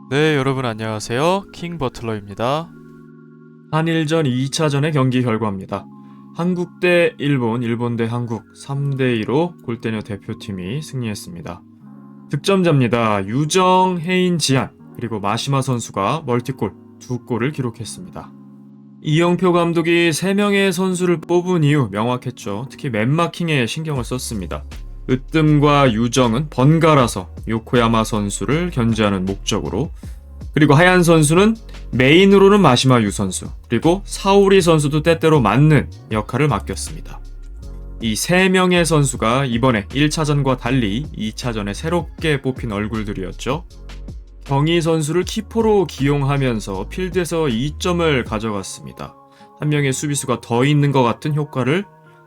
네, 여러분 안녕하세요. 킹 버틀러입니다. 한일전 2차전의 경기 결과입니다. 한국 대 일본, 일본 대 한국 3대2로 골대녀 대표팀이 승리했습니다. 득점자입니다. 유정, 해인, 지안, 그리고 마시마 선수가 멀티골 2골을 기록했습니다. 이영표 감독이 3명의 선수를 뽑은 이유 명확했죠. 특히 맨마킹에 신경을 썼습니다. 으뜸과 유정은 번갈아서 요코야마 선수를 견제하는 목적으로, 그리고 하얀 선수는 메인으로는 마시마 유 선수, 그리고 사오리 선수도 때때로 맞는 역할을 맡겼습니다. 이 3명의 선수가 이번에 1차전과 달리 2차전에 새롭게 뽑힌 얼굴들이었죠. 경희 선수를 키퍼로 기용하면서 필드에서 2점을 가져갔습니다. 한 명의 수비수가 더 있는 것 같은 효과를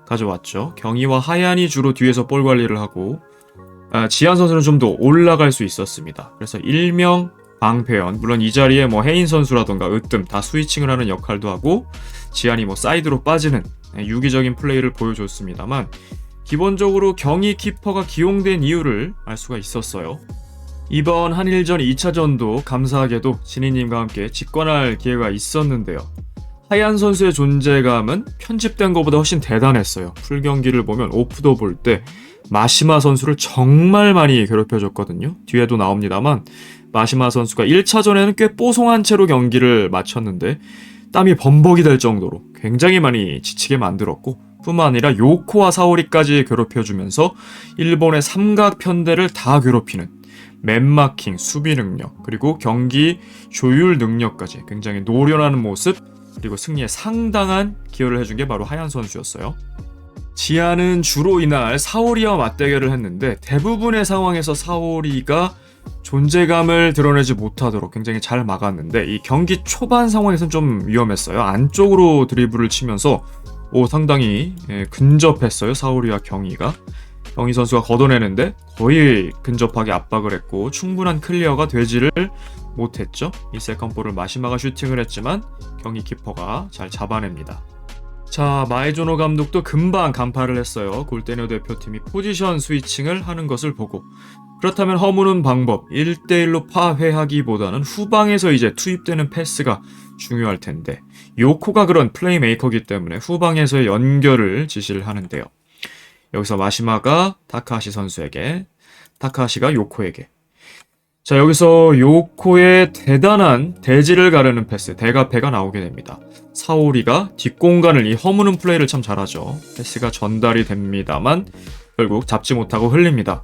가져왔죠. 경희와 하얀이 주로 뒤에서 볼 관리를 하고, 지한 선수는 좀 더 올라갈 수 있었습니다. 그래서 일명 방패연, 물론 이 자리에 해인 선수라던가 으뜸 다 스위칭을 하는 역할도 하고, 지한이 사이드로 빠지는 유기적인 플레이를 보여줬습니다만, 기본적으로 경희 키퍼가 기용된 이유를 알 수가 있었어요. 이번 한일전 2차전도 감사하게도 진희님과 함께 직관할 기회가 있었는데요. 하얀 선수의 존재감은 편집된 것보다 훨씬 대단했어요. 풀경기를 보면 오프도 볼 때 마시마 선수를 정말 많이 괴롭혀줬거든요. 뒤에도 나옵니다만 마시마 선수가 1차전에는 꽤 뽀송한 채로 경기를 마쳤는데 땀이 범벅이 될 정도로 굉장히 많이 지치게 만들었고, 뿐만 아니라 요코와 사오리까지 괴롭혀주면서 일본의 삼각 편대를 다 괴롭히는 맨마킹, 수비 능력, 그리고 경기 조율 능력까지 굉장히 노련하는 모습, 그리고 승리에 상당한 기여를 해준 게 바로 하얀 선수였어요. 지안은 주로 이날 사오리와 맞대결을 했는데 대부분의 상황에서 사오리가 존재감을 드러내지 못하도록 굉장히 잘 막았는데, 이 경기 초반 상황에서는 좀 위험했어요. 안쪽으로 드리블을 치면서 상당히 근접했어요. 사오리와 경희가. 경희 선수가 걷어내는데 거의 근접하게 압박을 했고 충분한 클리어가 되지를 못했죠. 이 세컨볼을 마시마가 슈팅을 했지만 경희 키퍼가 잘 잡아냅니다. 자, 마에조노 감독도 금방 간파를 했어요. 골대녀 대표팀이 포지션 스위칭을 하는 것을 보고, 그렇다면 허무는 방법 1대1로 파회하기보다는 후방에서 이제 투입되는 패스가 중요할 텐데, 요코가 그런 플레이메이커이기 때문에 후방에서의 연결을 지시를 하는데요. 여기서 마시마가 타카하시 선수에게, 타카하시가 요코에게. 자, 여기서 요코의 대단한 대지를 가르는 패스, 대가패가 나오게 됩니다. 사오리가 뒷공간을, 이 허무는 플레이를 참 잘하죠. 패스가 전달이 됩니다만 결국 잡지 못하고 흘립니다.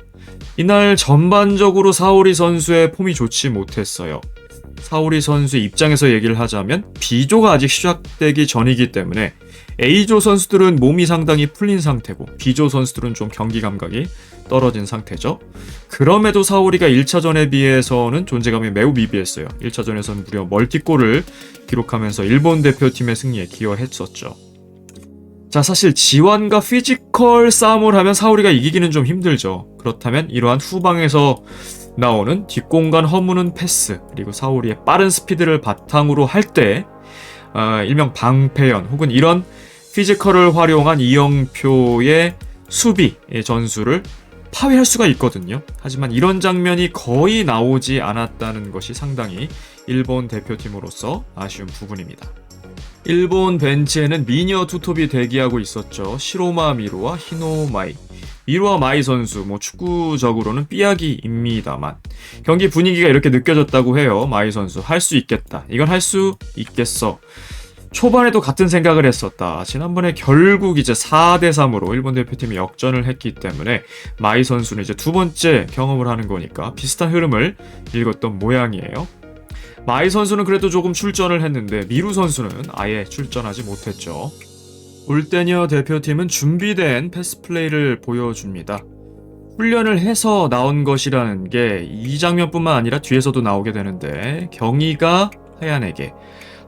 이날 전반적으로 사오리 선수의 폼이 좋지 못했어요. 사오리 선수의 입장에서 얘기를 하자면 B조가 아직 시작되기 전이기 때문에 A조 선수들은 몸이 상당히 풀린 상태고 B조 선수들은 좀 경기 감각이 떨어진 상태죠. 그럼에도 사오리가 1차전에 비해서는 존재감이 매우 미비했어요. 1차전에서는 무려 멀티골을 기록하면서 일본 대표팀의 승리에 기여했었죠. 자, 사실 지완과 피지컬 싸움을 하면 사오리가 이기기는 좀 힘들죠. 그렇다면 이러한 후방에서 나오는 뒷공간 허무는 패스, 그리고 사오리의 빠른 스피드를 바탕으로 할 때 일명 방패연 혹은 이런 피지컬을 활용한 이영표의 수비의 전술을 파괴할 수가 있거든요. 하지만 이런 장면이 거의 나오지 않았다는 것이 상당히 일본 대표팀으로서 아쉬운 부분입니다. 일본 벤치에는 미녀 투톱이 대기하고 있었죠. 시로마 미루와 히노마이. 미루와 마이 선수, 축구적으로는 삐약이입니다만 경기 분위기가 이렇게 느껴졌다고 해요. 마이 선수 할 수 있겠다. 이건 할 수 있겠어. 초반에도 같은 생각을 했었다. 지난번에 결국 이제 4대3으로 일본 대표팀이 역전을 했기 때문에 마이 선수는 이제 두 번째 경험을 하는 거니까 비슷한 흐름을 읽었던 모양이에요. 마이 선수는 그래도 조금 출전을 했는데 미루 선수는 아예 출전하지 못했죠. 골대녀 대표팀은 준비된 패스 플레이를 보여줍니다. 훈련을 해서 나온 것이라는 게 이 장면뿐만 아니라 뒤에서도 나오게 되는데, 경희가 하얀에게,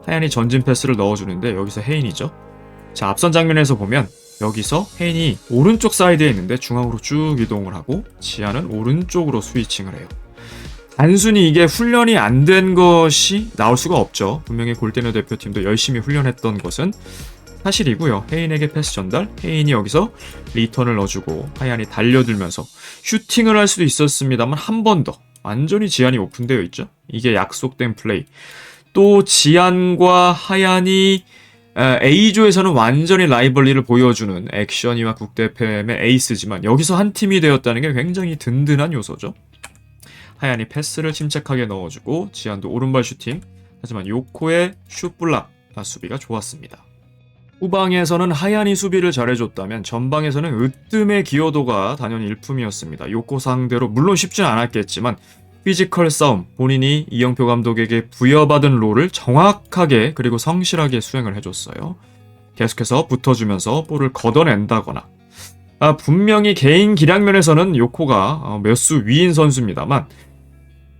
하얀이 전진 패스를 넣어주는데 여기서 해인이죠. 자, 앞선 장면에서 보면 여기서 해인이 오른쪽 사이드에 있는데 중앙으로 쭉 이동을 하고 지하는 오른쪽으로 스위칭을 해요. 단순히 이게 훈련이 안 된 것이 나올 수가 없죠. 분명히 골대녀 대표팀도 열심히 훈련했던 것은 사실이고요. 해인에게 패스 전달, 해인이 여기서 리턴을 넣어주고 하얀이 달려들면서 슈팅을 할 수도 있었습니다만 한 번 더 완전히 지안이 오픈되어 있죠. 이게 약속된 플레이. 또 지안과 하얀이 A조에서는 완전히 라이벌리를 보여주는 액션이와 국대팸의 에이스지만 여기서 한 팀이 되었다는 게 굉장히 든든한 요소죠. 하얀이 패스를 침착하게 넣어주고 지안도 오른발 슈팅. 하지만 요코의 슛블락 수비가 좋았습니다. 후방에서는 하얀이 수비를 잘해줬다면 전방에서는 으뜸의 기여도가 단연 일품이었습니다. 요코 상대로 물론 쉽진 않았겠지만 피지컬 싸움, 본인이 이영표 감독에게 부여받은 롤을 정확하게 그리고 성실하게 수행을 해줬어요. 계속해서 붙어주면서 볼을 걷어낸다거나 분명히 개인 기량면에서는 요코가 몇 수 위인 선수입니다만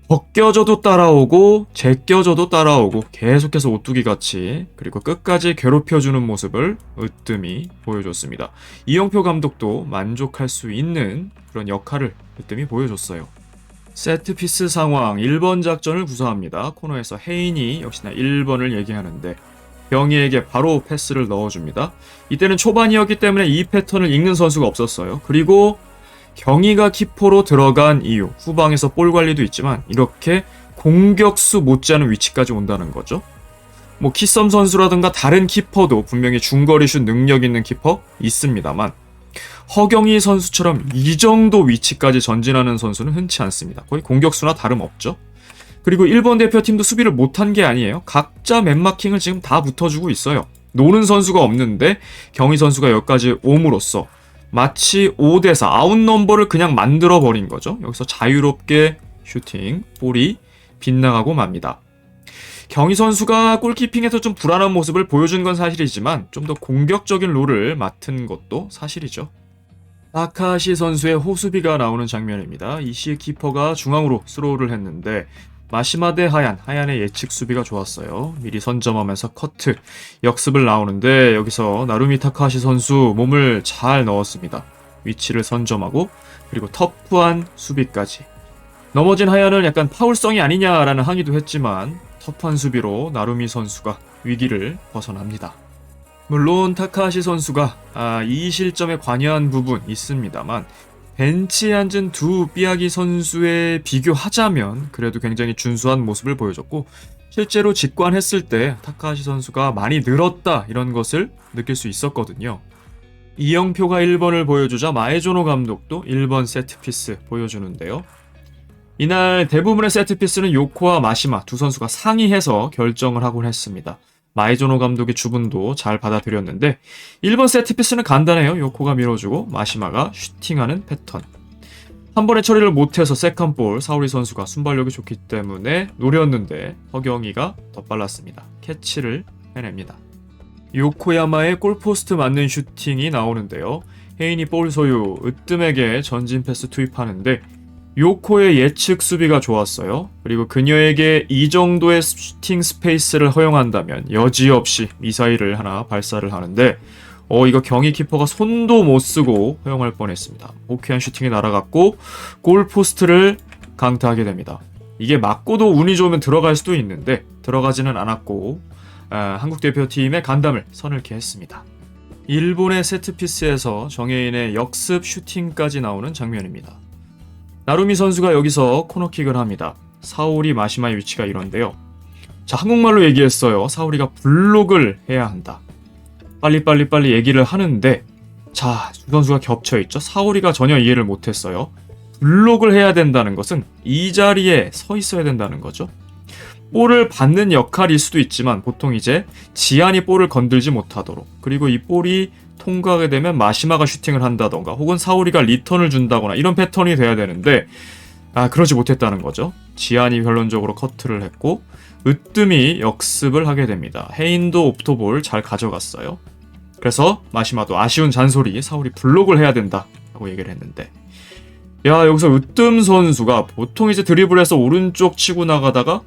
벗겨져도 따라오고 제껴져도 따라오고 계속해서 오뚜기같이 그리고 끝까지 괴롭혀주는 모습을 으뜸이 보여줬습니다. 이영표 감독도 만족할 수 있는 그런 역할을 으뜸이 보여줬어요. 세트피스 상황 1번 작전을 구사합니다. 코너에서 혜인이 역시나 1번을 얘기하는데 병희에게 바로 패스를 넣어줍니다. 이때는 초반이었기 때문에 이 패턴을 읽는 선수가 없었어요. 그리고 경희가 키퍼로 들어간 이유, 후방에서 볼 관리도 있지만 이렇게 공격수 못지않은 위치까지 온다는 거죠. 뭐 키썸 선수라든가 다른 키퍼도 분명히 중거리 슛 능력 있는 키퍼 있습니다만 허경희 선수처럼 이 정도 위치까지 전진하는 선수는 흔치 않습니다. 거의 공격수나 다름없죠. 그리고 일본 대표팀도 수비를 못한 게 아니에요. 각자 맨마킹을 지금 다 붙어주고 있어요. 노는 선수가 없는데 경희 선수가 여기까지 옴으로써 마치 5대4 아웃 넘버를 그냥 만들어버린 거죠. 여기서 자유롭게 슈팅, 볼이 빗나가고 맙니다. 경희 선수가 골키핑에서 좀 불안한 모습을 보여준 건 사실이지만 좀 더 공격적인 롤을 맡은 것도 사실이죠. 타카시 선수의 호수비가 나오는 장면입니다. 이시의 키퍼가 중앙으로 스로우를 했는데 마시마 대 하얀의 예측 수비가 좋았어요. 미리 선점하면서 커트, 역습을 나오는데 여기서 나루미 타카시 선수 몸을 잘 넣었습니다. 위치를 선점하고 그리고 터프한 수비까지. 넘어진 하얀은 약간 파울성이 아니냐라는 항의도 했지만 터프한 수비로 나루미 선수가 위기를 벗어납니다. 물론 타카시 선수가 이 실점에 관여한 부분 있습니다만 벤치에 앉은 두 삐아기 선수에 비교하자면 그래도 굉장히 준수한 모습을 보여줬고 실제로 직관했을 때 타카시 선수가 많이 늘었다 이런 것을 느낄 수 있었거든요. 이영표가 1번을 보여주자 마에조노 감독도 1번 세트피스 보여주는데요. 이날 대부분의 세트피스는 요코와 마시마 두 선수가 상의해서 결정을 하곤 했습니다. 마에조노 감독의 주문도 잘 받아들였는데 1번 세트피스는 간단해요. 요코가 밀어주고 마시마가 슈팅하는 패턴. 한 번에 처리를 못해서 세컨볼 사우리 선수가 순발력이 좋기 때문에 노렸는데 허경희가 더 빨랐습니다. 캐치를 해냅니다. 요코야마의 골포스트 맞는 슈팅이 나오는데요. 혜인이 볼 소유, 으뜸에게 전진 패스 투입하는데 요코의 예측 수비가 좋았어요. 그리고 그녀에게 이 정도의 슈팅 스페이스를 허용한다면 여지없이 미사일을 하나 발사를 하는데 이거 경희 키퍼가 손도 못 쓰고 허용할 뻔했습니다. 오케한 슈팅이 날아갔고 골포스트를 강타하게 됩니다. 이게 맞고도 운이 좋으면 들어갈 수도 있는데 들어가지는 않았고 한국 대표팀의 간담을 서늘케 했습니다. 일본의 세트피스에서 정혜인의 역습 슈팅까지 나오는 장면입니다. 나루미 선수가 여기서 코너킥을 합니다. 사오리 마시마의 위치가 이런데요. 자, 한국말로 얘기했어요. 사오리가 블록을 해야 한다. 빨리 얘기를 하는데 자, 두 선수가 겹쳐있죠. 사오리가 전혀 이해를 못했어요. 블록을 해야 된다는 것은 이 자리에 서 있어야 된다는 거죠. 볼을 받는 역할일 수도 있지만 보통 이제 지안이 볼을 건들지 못하도록 그리고 이 볼이 통과하게 되면 마시마가 슈팅을 한다던가 혹은 사오리가 리턴을 준다거나 이런 패턴이 돼야 되는데 그러지 못했다는 거죠. 지안이 결론적으로 커트를 했고 으뜸이 역습을 하게 됩니다. 헤인도 옵토볼 잘 가져갔어요. 그래서 마시마도 아쉬운 잔소리 사오리 블록을 해야 된다 라고 얘기를 했는데 여기서 으뜸 선수가 보통 이제 드리블해서 오른쪽 치고 나가다가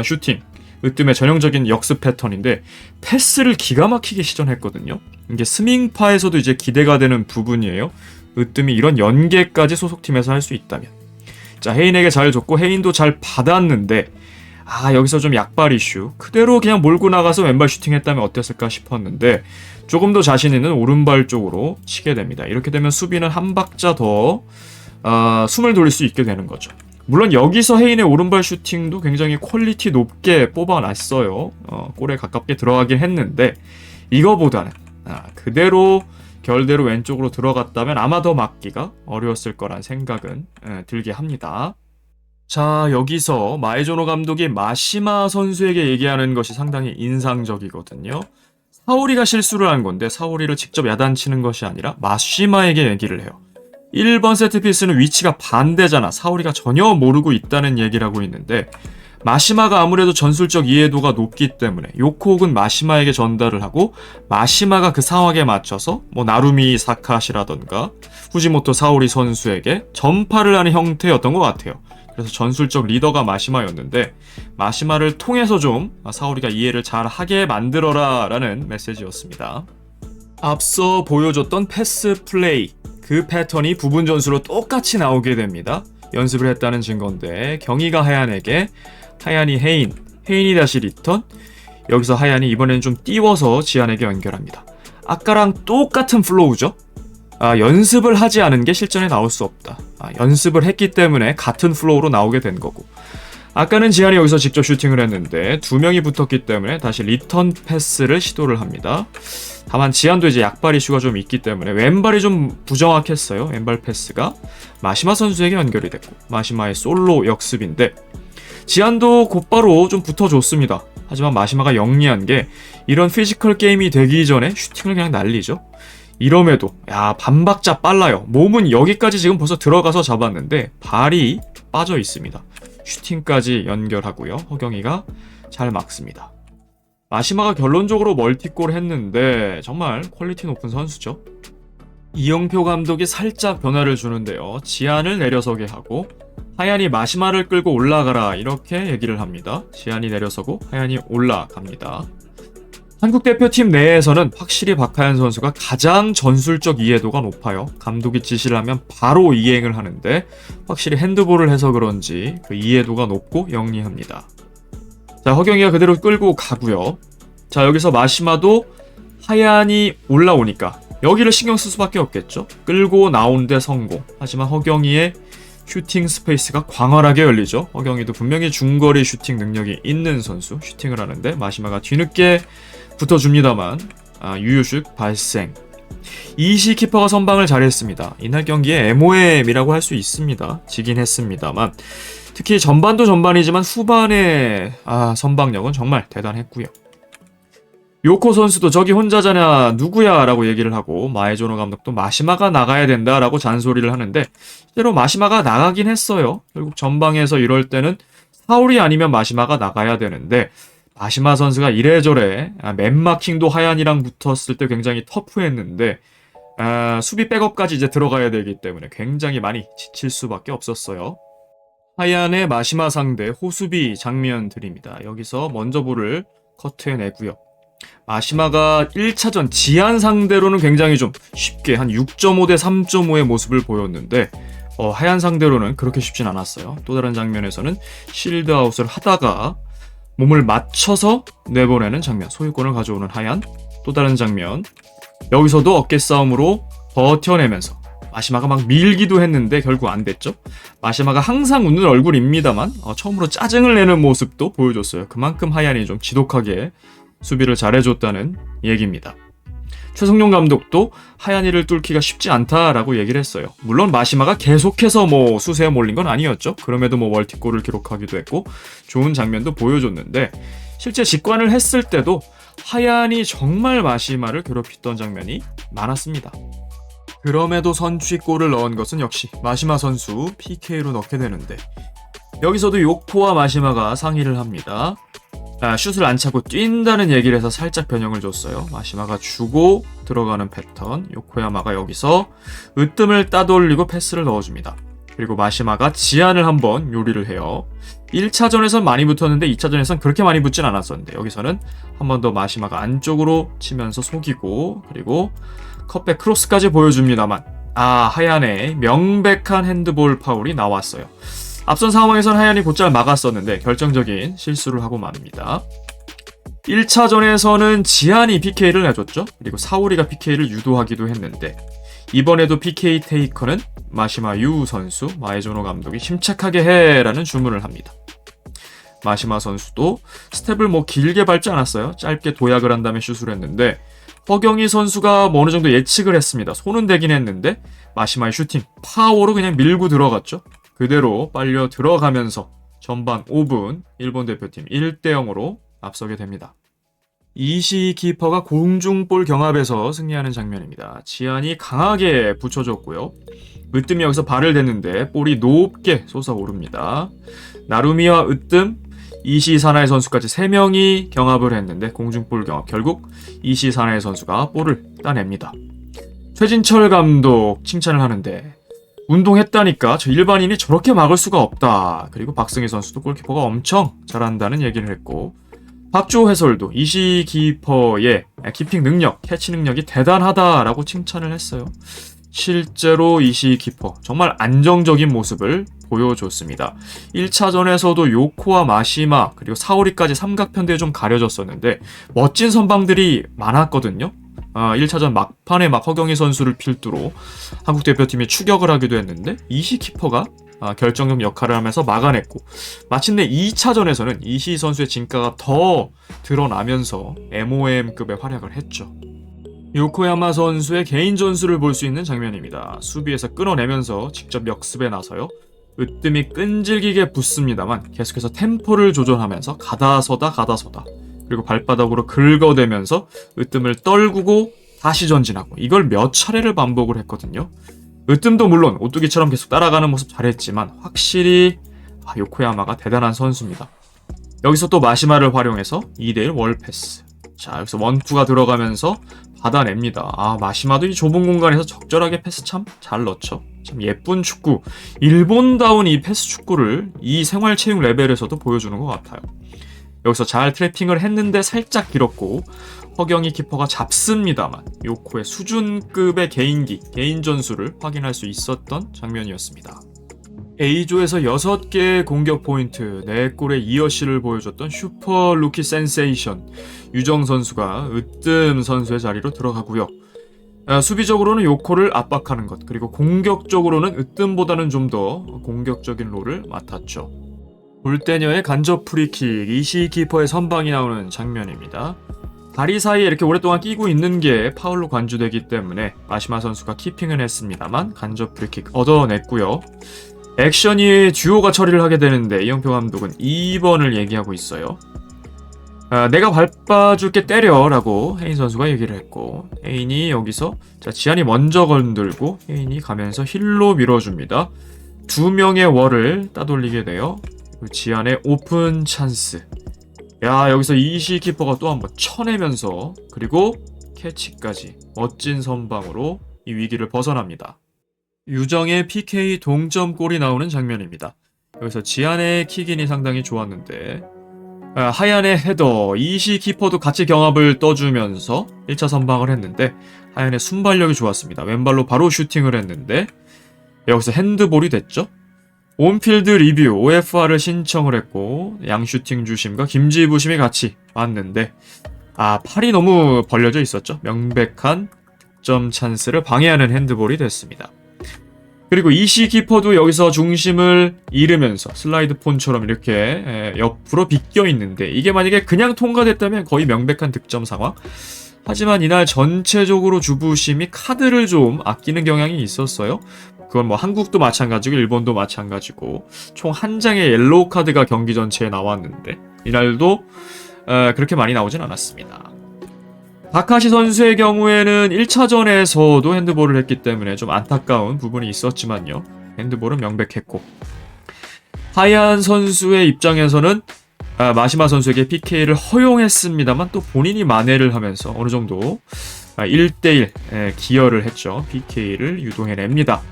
슈팅 으뜸의 전형적인 역습 패턴인데 패스를 기가 막히게 시전했거든요. 이게 스밍파에서도 이제 기대가 되는 부분이에요. 으뜸이 이런 연계까지 소속팀에서 할 수 있다면. 자, 혜인에게 잘 줬고 혜인도 잘 받았는데 여기서 좀 약발 이슈. 그대로 그냥 몰고 나가서 왼발 슈팅했다면 어땠을까 싶었는데 조금 더 자신 있는 오른발 쪽으로 치게 됩니다. 이렇게 되면 수비는 한 박자 더 숨을 돌릴 수 있게 되는 거죠. 물론 여기서 헤인의 오른발 슈팅도 굉장히 퀄리티 높게 뽑아놨어요. 골에 가깝게 들어가긴 했는데 이거보다는 그대로 결대로 왼쪽으로 들어갔다면 아마 더 막기가 어려웠을 거란 생각은 들게 합니다. 자, 여기서 마에조노 감독이 마시마 선수에게 얘기하는 것이 상당히 인상적이거든요. 사오리가 실수를 한 건데 사오리를 직접 야단치는 것이 아니라 마시마에게 얘기를 해요. 1번 세트피스는 위치가 반대잖아. 사오리가 전혀 모르고 있다는 얘기를 하고 있는데 마시마가 아무래도 전술적 이해도가 높기 때문에 요코 혹은 마시마에게 전달을 하고 마시마가 그 상황에 맞춰서 나루미 사카시라던가 후지모토 사오리 선수에게 전파를 하는 형태였던 것 같아요. 그래서 전술적 리더가 마시마였는데 마시마를 통해서 좀 사오리가 이해를 잘 하게 만들어라 라는 메시지였습니다. 앞서 보여줬던 패스 플레이 그 패턴이 부분 전수로 똑같이 나오게 됩니다. 연습을 했다는 증거인데 경희가 하얀에게 하얀이 헤인, 헤인이 다시 리턴. 여기서 하얀이 이번에는 좀 띄워서 지안에게 연결합니다. 아까랑 똑같은 플로우죠. 연습을 하지 않은 게 실전에 나올 수 없다. 연습을 했기 때문에 같은 플로우로 나오게 된 거고. 아까는 지안이 여기서 직접 슈팅을 했는데 두 명이 붙었기 때문에 다시 리턴 패스를 시도를 합니다. 다만 지안도 이제 약발 이슈가 좀 있기 때문에 왼발이 좀 부정확했어요. 왼발 패스가 마시마 선수에게 연결이 됐고 마시마의 솔로 역습인데 지안도 곧바로 좀 붙어줬습니다. 하지만 마시마가 영리한 게 이런 피지컬 게임이 되기 전에 슈팅을 그냥 날리죠. 이럼에도 반박자 빨라요. 몸은 여기까지 지금 벌써 들어가서 잡았는데 발이 빠져 있습니다. 슈팅까지 연결하고요. 허경이가 잘 막습니다. 마시마가 결론적으로 멀티골 했는데 정말 퀄리티 높은 선수죠. 이영표 감독이 살짝 변화를 주는데요. 지안을 내려서게 하고 하얀이 마시마를 끌고 올라가라 이렇게 얘기를 합니다. 지안이 내려서고 하얀이 올라갑니다. 한국 대표팀 내에서는 확실히 박하연 선수가 가장 전술적 이해도가 높아요. 감독이 지시를 하면 바로 이행을 하는데 확실히 핸드볼을 해서 그런지 그 이해도가 높고 영리합니다. 자, 허경이가 그대로 끌고 가고요. 자, 여기서 마시마도 하얀이 올라오니까 여기를 신경 쓸 수밖에 없겠죠. 끌고 나오는데 성공. 하지만 허경이의 슈팅 스페이스가 광활하게 열리죠. 허경이도 분명히 중거리 슈팅 능력이 있는 선수. 슈팅을 하는데 마시마가 뒤늦게 붙어줍니다만 유효슛 발생. 이시 키퍼가 선방을 잘했습니다. 이날 경기에 MOM이라고 할 수 있습니다. 지긴 했습니다만 특히 전반도 전반이지만 후반의 선방력은 정말 대단했고요. 요코 선수도 저기 혼자잖아 누구야 라고 얘기를 하고 마에조노 감독도 마시마가 나가야 된다 라고 잔소리를 하는데 실제로 마시마가 나가긴 했어요. 결국 전방에서 이럴 때는 사울이 아니면 마시마가 나가야 되는데 마시마 선수가 이래저래 맨마킹도 하얀이랑 붙었을 때 굉장히 터프했는데 수비 백업까지 이제 들어가야 되기 때문에 굉장히 많이 지칠 수밖에 없었어요. 하얀의 마시마 상대 호수비 장면들입니다. 여기서 먼저 볼을 커트해내고요. 마시마가 1차전 지안 상대로는 굉장히 좀 쉽게 한 6.5 대 3.5의 모습을 보였는데 하얀 상대로는 그렇게 쉽진 않았어요. 또 다른 장면에서는 실드아웃을 하다가 몸을 맞춰서 내보내는 장면, 소유권을 가져오는 하얀. 또 다른 장면, 여기서도 어깨 싸움으로 버텨내면서 마시마가 막 밀기도 했는데 결국 안 됐죠. 마시마가 항상 웃는 얼굴입니다만 처음으로 짜증을 내는 모습도 보여줬어요. 그만큼 하얀이 좀 지독하게 수비를 잘해줬다는 얘기입니다. 최성용 감독도 하얀이를 뚫기가 쉽지 않다라고 얘기를 했어요. 물론 마시마가 계속해서 수세에 몰린 건 아니었죠. 그럼에도 멀티골을 기록하기도 했고 좋은 장면도 보여줬는데 실제 직관을 했을 때도 하얀이 정말 마시마를 괴롭혔던 장면이 많았습니다. 그럼에도 선취골을 넣은 것은 역시 마시마 선수 PK로 넣게 되는데 여기서도 요코와 마시마가 상의를 합니다. 슛을 안 차고 뛴다는 얘기를 해서 살짝 변형을 줬어요. 마시마가 주고 들어가는 패턴. 요코야마가 여기서 으뜸을 따돌리고 패스를 넣어줍니다. 그리고 마시마가 지안을 한번 요리를 해요. 1차전에선 많이 붙었는데 2차전에선 그렇게 많이 붙진 않았었는데 여기서는 한 번 더 마시마가 안쪽으로 치면서 속이고 그리고 컵백 크로스까지 보여줍니다만 하얀의 명백한 핸드볼 파울이 나왔어요. 앞선 상황에선 하얀이 곧잘 막았었는데 결정적인 실수를 하고 맙니다. 1차전에서는 지안이 PK를 내줬죠. 그리고 사오리가 PK를 유도하기도 했는데 이번에도 PK 테이커는 마시마 유 선수, 마에조노 감독이 침착하게 해라는 주문을 합니다. 마시마 선수도 스텝을 길게 밟지 않았어요. 짧게 도약을 한 다음에 슛을 했는데 허경희 선수가 어느 정도 예측을 했습니다. 손은 대긴 했는데 마시마의 슈팅 파워로 그냥 밀고 들어갔죠. 그대로 빨려 들어가면서 전반 5분 일본 대표팀 1대0으로 앞서게 됩니다. 이시 키퍼가 공중볼 경합에서 승리하는 장면입니다. 지안이 강하게 붙여줬고요. 으뜸이 여기서 발을 댔는데 볼이 높게 솟아오릅니다. 나루미와 으뜸, 이시 사나이 선수까지 3명이 경합을 했는데 공중볼 경합 결국 이시 사나이 선수가 볼을 따냅니다. 최진철 감독 칭찬을 하는데 운동했다니까 저 일반인이 저렇게 막을 수가 없다. 그리고 박승희 선수도 골키퍼가 엄청 잘한다는 얘기를 했고 박주호 해설도 이시 키퍼의 키핑 능력, 캐치 능력이 대단하다라고 칭찬을 했어요. 실제로 이시 키퍼 정말 안정적인 모습을 보여줬습니다. 1차전에서도 요코와 마시마 그리고 사오리까지 삼각편대에 좀 가려졌었는데 멋진 선방들이 많았거든요. 1차전 막판에 허경희 선수를 필두로 한국 대표팀이 추격을 하기도 했는데 이시 키퍼가 결정적 역할을 하면서 막아냈고 마침내 2차전에서는 이시 선수의 진가가 더 드러나면서 MOM급의 활약을 했죠. 요코야마 선수의 개인 전술을 볼 수 있는 장면입니다. 수비에서 끊어내면서 직접 역습에 나서요. 으뜸이 끈질기게 붙습니다만 계속해서 템포를 조절하면서 가다서다 그리고 발바닥으로 긁어대면서 으뜸을 떨구고 다시 전진하고 이걸 몇 차례를 반복을 했거든요. 으뜸도 물론 오뚜기처럼 계속 따라가는 모습 잘했지만 확실히 요코야마가 대단한 선수입니다. 여기서 또 마시마를 활용해서 2대1 월패스. 자, 여기서 원투가 들어가면서 받아냅니다. 마시마도 이 좁은 공간에서 적절하게 패스 참 잘 넣죠. 참 예쁜 축구. 일본다운 이 패스 축구를 이 생활체육 레벨에서도 보여주는 것 같아요. 여기서 잘 트래핑을 했는데 살짝 길었고 허경희 키퍼가 잡습니다만 요코의 수준급의 개인기, 개인 전술을 확인할 수 있었던 장면이었습니다. A조에서 6개의 공격 포인트, 4골의 이어시를 보여줬던 슈퍼 루키 센세이션 유정 선수가 으뜸 선수의 자리로 들어가고요. 수비적으로는 요코를 압박하는 것, 그리고 공격적으로는 으뜸보다는 좀 더 공격적인 롤을 맡았죠. 볼테녀의 간접 프리킥, 이시 키퍼의 선방이 나오는 장면입니다. 다리 사이에 이렇게 오랫동안 끼고 있는 게 파울로 관주되기 때문에 마시마 선수가 키핑을 했습니다만 간접 프리킥 얻어냈고요. 액션이 듀오가 처리를 하게 되는데 이영표 감독은 2번을 얘기하고 있어요. 내가 밟아줄게 때려 라고 혜인 선수가 얘기를 했고 혜인이 여기서 지안이 먼저 건들고 혜인이 가면서 힐로 밀어줍니다. 2명의 월을 따돌리게 돼요. 지안의 오픈 찬스. 여기서 이시 키퍼가 또 한번 쳐내면서 그리고 캐치까지 멋진 선방으로 이 위기를 벗어납니다. 유정의 PK 동점골이 나오는 장면입니다. 여기서 지안의 킥인이 상당히 좋았는데 하얀의 헤더, 이시 키퍼도 같이 경합을 떠주면서 1차 선방을 했는데 하얀의 순발력이 좋았습니다. 왼발로 바로 슈팅을 했는데 여기서 핸드볼이 됐죠. 온필드 리뷰 OFR을 신청을 했고 양 슈팅 주심과 김지희 부심이 같이 왔는데 팔이 너무 벌려져 있었죠. 명백한 득점 찬스를 방해하는 핸드볼이 됐습니다. 그리고 이시 키퍼도 여기서 중심을 잃으면서 슬라이드 폰처럼 이렇게 옆으로 비껴 있는데 이게 만약에 그냥 통과됐다면 거의 명백한 득점 상황. 하지만 이날 전체적으로 주부심이 카드를 좀 아끼는 경향이 있었어요. 그건 한국도 마찬가지고 일본도 마찬가지고 총 한 장의 옐로우 카드가 경기 전체에 나왔는데 이날도 그렇게 많이 나오진 않았습니다. 다카시 선수의 경우에는 1차전에서도 핸드볼을 했기 때문에 좀 안타까운 부분이 있었지만요. 핸드볼은 명백했고 하얀 선수의 입장에서는 마시마 선수에게 PK를 허용했습니다만 또 본인이 만회를 하면서 어느 정도 1대1 기여를 했죠. PK를 유도해냅니다.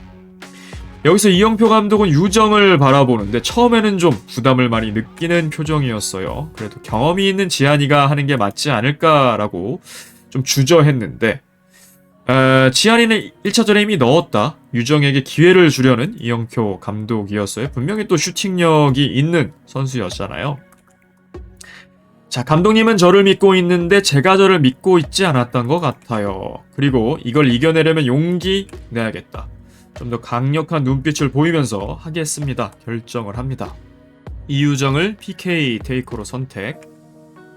여기서 이영표 감독은 유정을 바라보는데 처음에는 좀 부담을 많이 느끼는 표정이었어요. 그래도 경험이 있는 지안이가 하는 게 맞지 않을까라고 좀 주저했는데 지안이는 1차전에 이미 넣었다. 유정에게 기회를 주려는 이영표 감독이었어요. 분명히 또 슈팅력이 있는 선수였잖아요. 자, 감독님은 저를 믿고 있는데 제가 저를 믿고 있지 않았던 것 같아요. 그리고 이걸 이겨내려면 용기 내야겠다. 좀 더 강력한 눈빛을 보이면서 하겠습니다. 결정을 합니다. 이유정을 PK 테이커로 선택.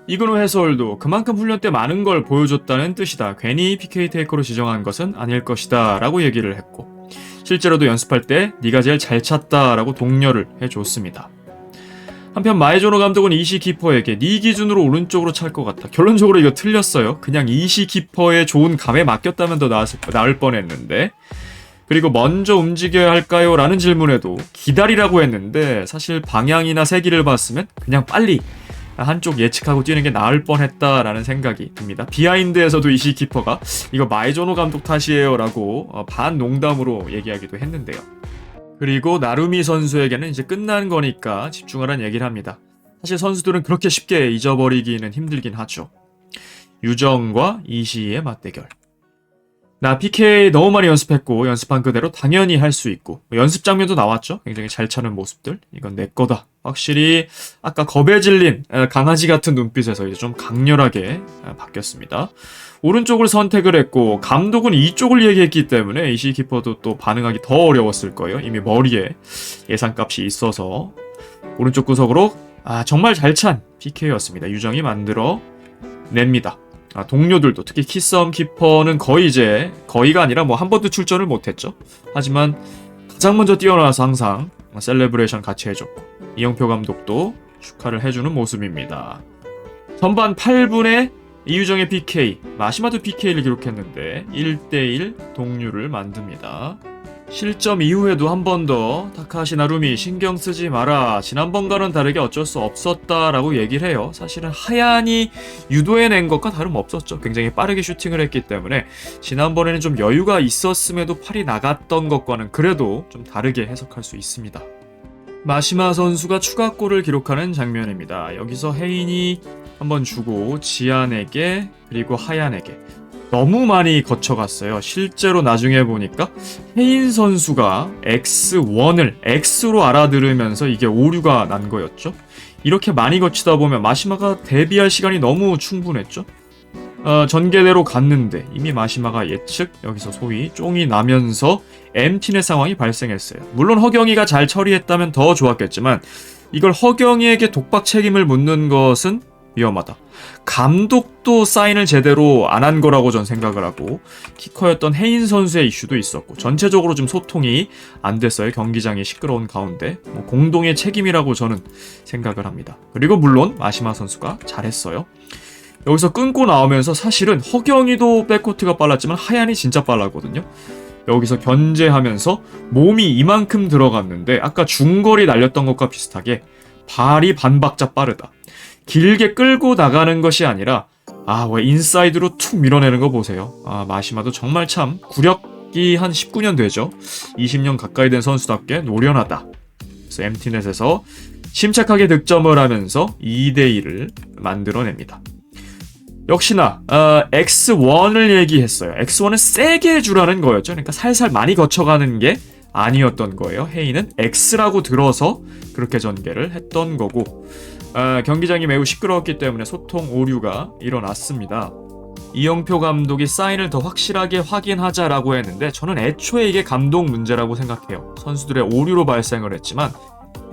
이근호 해설도 그만큼 훈련 때 많은 걸 보여줬다는 뜻이다. 괜히 PK 테이커로 지정한 것은 아닐 것이다 라고 얘기를 했고, 실제로도 연습할 때 네가 제일 잘 찼다 라고 독려를 해줬습니다. 한편 마에조노 감독은 이시 키퍼에게 네 기준으로 오른쪽으로 찰 것 같다. 결론적으로 이거 틀렸어요. 그냥 이시 키퍼의 좋은 감에 맡겼다면 더 나을 뻔했는데, 그리고 먼저 움직여야 할까요? 라는 질문에도 기다리라고 했는데, 사실 방향이나 세기를 봤으면 그냥 빨리 한쪽 예측하고 뛰는 게 나을 뻔했다라는 생각이 듭니다. 비하인드에서도 이시 키퍼가 이거 마에조노 감독 탓이에요 라고 반농담으로 얘기하기도 했는데요. 그리고 나루미 선수에게는 이제 끝난 거니까 집중하라는 얘기를 합니다. 사실 선수들은 그렇게 쉽게 잊어버리기는 힘들긴 하죠. 유정과 이시의 맞대결. 나 PK 너무 많이 연습했고 연습한 그대로 당연히 할 수 있고, 연습 장면도 나왔죠. 굉장히 잘 차는 모습들. 이건 내 거다. 확실히 아까 겁에 질린 강아지 같은 눈빛에서 이제 좀 강렬하게 바뀌었습니다. 오른쪽을 선택을 했고 감독은 이쪽을 얘기했기 때문에 이시 키퍼도 또 반응하기 더 어려웠을 거예요. 이미 머리에 예상값이 있어서 오른쪽 구석으로 정말 잘 찬 PK였습니다. 유정이 만들어 냅니다. 동료들도, 특히 키썸 키퍼는 거의가 아니라 뭐 한 번도 출전을 못했죠. 하지만 가장 먼저 뛰어나와서 항상 셀레브레이션 같이 해줬고, 이영표 감독도 축하를 해주는 모습입니다. 전반 8분에 이유정의 PK, 마시마도 PK를 기록했는데 1대1 동률을 만듭니다. 실점 이후에도 한 번 더 타카하시 나루미 신경 쓰지 마라, 지난번과는 다르게 어쩔 수 없었다라고 얘기를 해요. 사실은 하얀이 유도해낸 것과 다름없었죠. 굉장히 빠르게 슈팅을 했기 때문에 지난번에는 좀 여유가 있었음에도 팔이 나갔던 것과는 그래도 좀 다르게 해석할 수 있습니다. 마시마 선수가 추가골을 기록하는 장면입니다. 여기서 혜인이 한번 주고 지안에게, 그리고 하얀에게 너무 많이 거쳐갔어요. 실제로 나중에 보니까 혜인 선수가 X1을 X로 알아들으면서 이게 오류가 난 거였죠. 이렇게 많이 거치다 보면 마시마가 대비할 시간이 너무 충분했죠. 전개대로 갔는데 이미 마시마가 예측, 여기서 소위 쫑이 나면서 MT의 상황이 발생했어요. 물론 허경이가 잘 처리했다면 더 좋았겠지만 이걸 허경이에게 독박 책임을 묻는 것은 위험하다. 감독도 사인을 제대로 안 한 거라고 전 생각을 하고, 키커였던 혜인 선수의 이슈도 있었고, 전체적으로 좀 소통이 안 됐어요. 경기장이 시끄러운 가운데 공동의 책임이라고 저는 생각을 합니다. 그리고 물론 마시마 선수가 잘했어요. 여기서 끊고 나오면서 사실은 허경이도 백코트가 빨랐지만 하얀이 진짜 빨랐거든요. 여기서 견제하면서 몸이 이만큼 들어갔는데 아까 중거리 날렸던 것과 비슷하게 발이 반박자 빠르다. 길게 끌고 나가는 것이 아니라 왜 인사이드로 툭 밀어내는 거 보세요. 마시마도 정말 참 구력이 한 19년 되죠. 20년 가까이 된 선수답게 노련하다. 그래서 MT넷에서 침착하게 득점을 하면서 2대2를 만들어냅니다. 역시나 X1을 얘기했어요. X1은 세게 해주라는 거였죠. 그러니까 살살 많이 거쳐가는 게 아니었던 거예요. 혜인은 X라고 들어서 그렇게 전개를 했던 거고, 경기장이 매우 시끄러웠기 때문에 소통 오류가 일어났습니다. 이영표 감독이 사인을 더 확실하게 확인하자라고 했는데 저는 애초에 이게 감독 문제라고 생각해요. 선수들의 오류로 발생을 했지만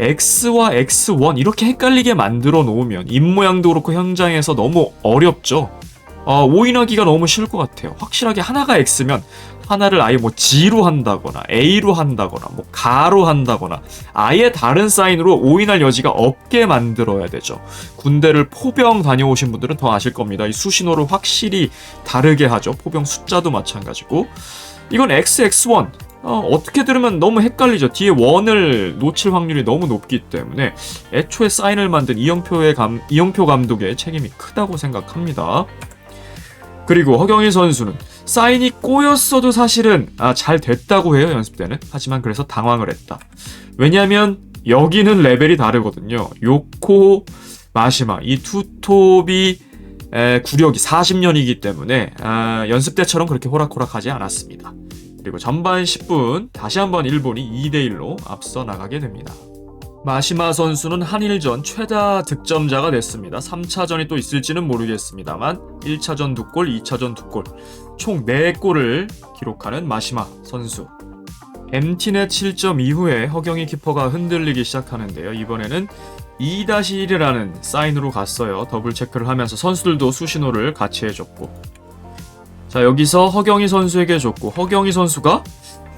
X와 X1 이렇게 헷갈리게 만들어 놓으면 입모양도 그렇고 현장에서 너무 어렵죠. 오인하기가 너무 쉬울 것 같아요. 확실하게 하나가 X면 하나를 아예 G로 한다거나 A로 한다거나 가로 한다거나 아예 다른 사인으로 오인할 여지가 없게 만들어야 되죠. 군대를 포병 다녀오신 분들은 더 아실 겁니다. 이 수신호를 확실히 다르게 하죠. 포병 숫자도 마찬가지고. 이건 XX1 어떻게 들으면 너무 헷갈리죠. 뒤에 원을 놓칠 확률이 너무 높기 때문에 애초에 사인을 만든 이영표 감독의 책임이 크다고 생각합니다. 그리고 허경희 선수는 사인이 꼬였어도 사실은 잘 됐다고 해요, 연습 때는. 하지만 그래서 당황을 했다. 왜냐하면 여기는 레벨이 다르거든요. 요코, 마시마 이 투톱이 구력이 40년이기 때문에 연습 때처럼 그렇게 호락호락하지 않았습니다. 그리고 전반 10분 다시 한번 일본이 2대1로 앞서 나가게 됩니다. 마시마 선수는 한일전 최다 득점자가 됐습니다. 3차전이 또 있을지는 모르겠습니다만 1차전 2골, 2차전 2골, 총 4골을 기록하는 마시마 선수. MT넷 실점 이후에 허경희 키퍼가 흔들리기 시작하는데요. 이번에는 2-1이라는 사인으로 갔어요. 더블 체크를 하면서 선수들도 수신호를 같이 해줬고, 자, 여기서 허경희 선수에게 줬고, 허경희 선수가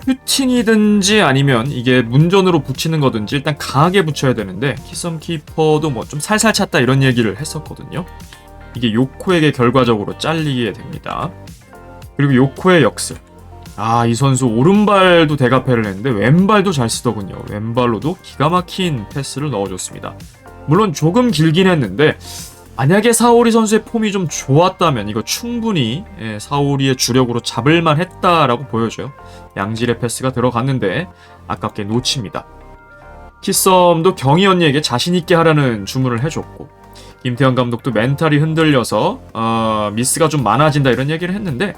슈팅이든지 아니면 이게 문전으로 붙이는 거든지 일단 강하게 붙여야 되는데, 키썸 키퍼도 뭐 좀 살살 찼다 이런 얘기를 했었거든요. 이게 요코에게 결과적으로 잘리게 됩니다. 그리고 요코의 역습. 이 선수 오른발도 대가패를 했는데 왼발도 잘 쓰더군요. 왼발로도 기가 막힌 패스를 넣어줬습니다. 물론 조금 길긴 했는데, 만약에 사오리 선수의 폼이 좀 좋았다면 이거 충분히 사오리의 주력으로 잡을만 했다라고 보여줘요. 양질의 패스가 들어갔는데 아깝게 놓칩니다. 키썸도 경희 언니에게 자신있게 하라는 주문을 해줬고, 김태형 감독도 멘탈이 흔들려서 미스가 좀 많아진다 이런 얘기를 했는데,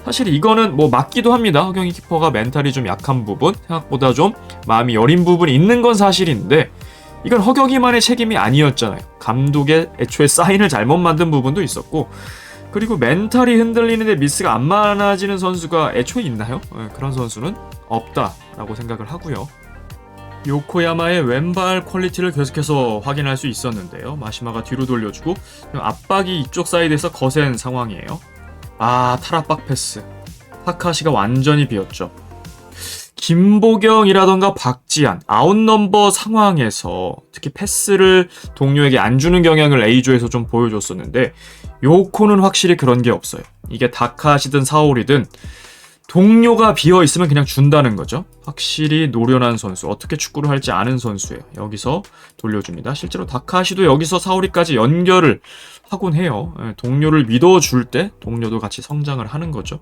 사실 이거는 뭐 맞기도 합니다. 허경희 키퍼가 멘탈이 좀 약한 부분, 생각보다 좀 마음이 여린 부분이 있는 건 사실인데, 이건 허경희만의 책임이 아니었잖아요. 감독의 애초에 사인을 잘못 만든 부분도 있었고, 그리고 멘탈이 흔들리는데 미스가 안 많아지는 선수가 애초에 있나요? 그런 선수는 없다라고 생각을 하고요. 요코야마의 왼발 퀄리티를 계속해서 확인할 수 있었는데요. 마시마가 뒤로 돌려주고 압박이 이쪽 사이드에서 거센 상황이에요. 탈압박 패스. 타카시가 완전히 비었죠. 김보경이라던가 박지한, 아웃넘버 상황에서 특히 패스를 동료에게 안 주는 경향을 A조에서 좀 보여줬었는데, 요코는 확실히 그런 게 없어요. 이게 다카시든 사오리든 동료가 비어있으면 그냥 준다는 거죠. 확실히 노련한 선수, 어떻게 축구를 할지 아는 선수예요. 여기서 돌려줍니다. 실제로 다카시도 여기서 사오리까지 연결을 하곤 해요. 동료를 믿어줄 때 동료도 같이 성장을 하는 거죠.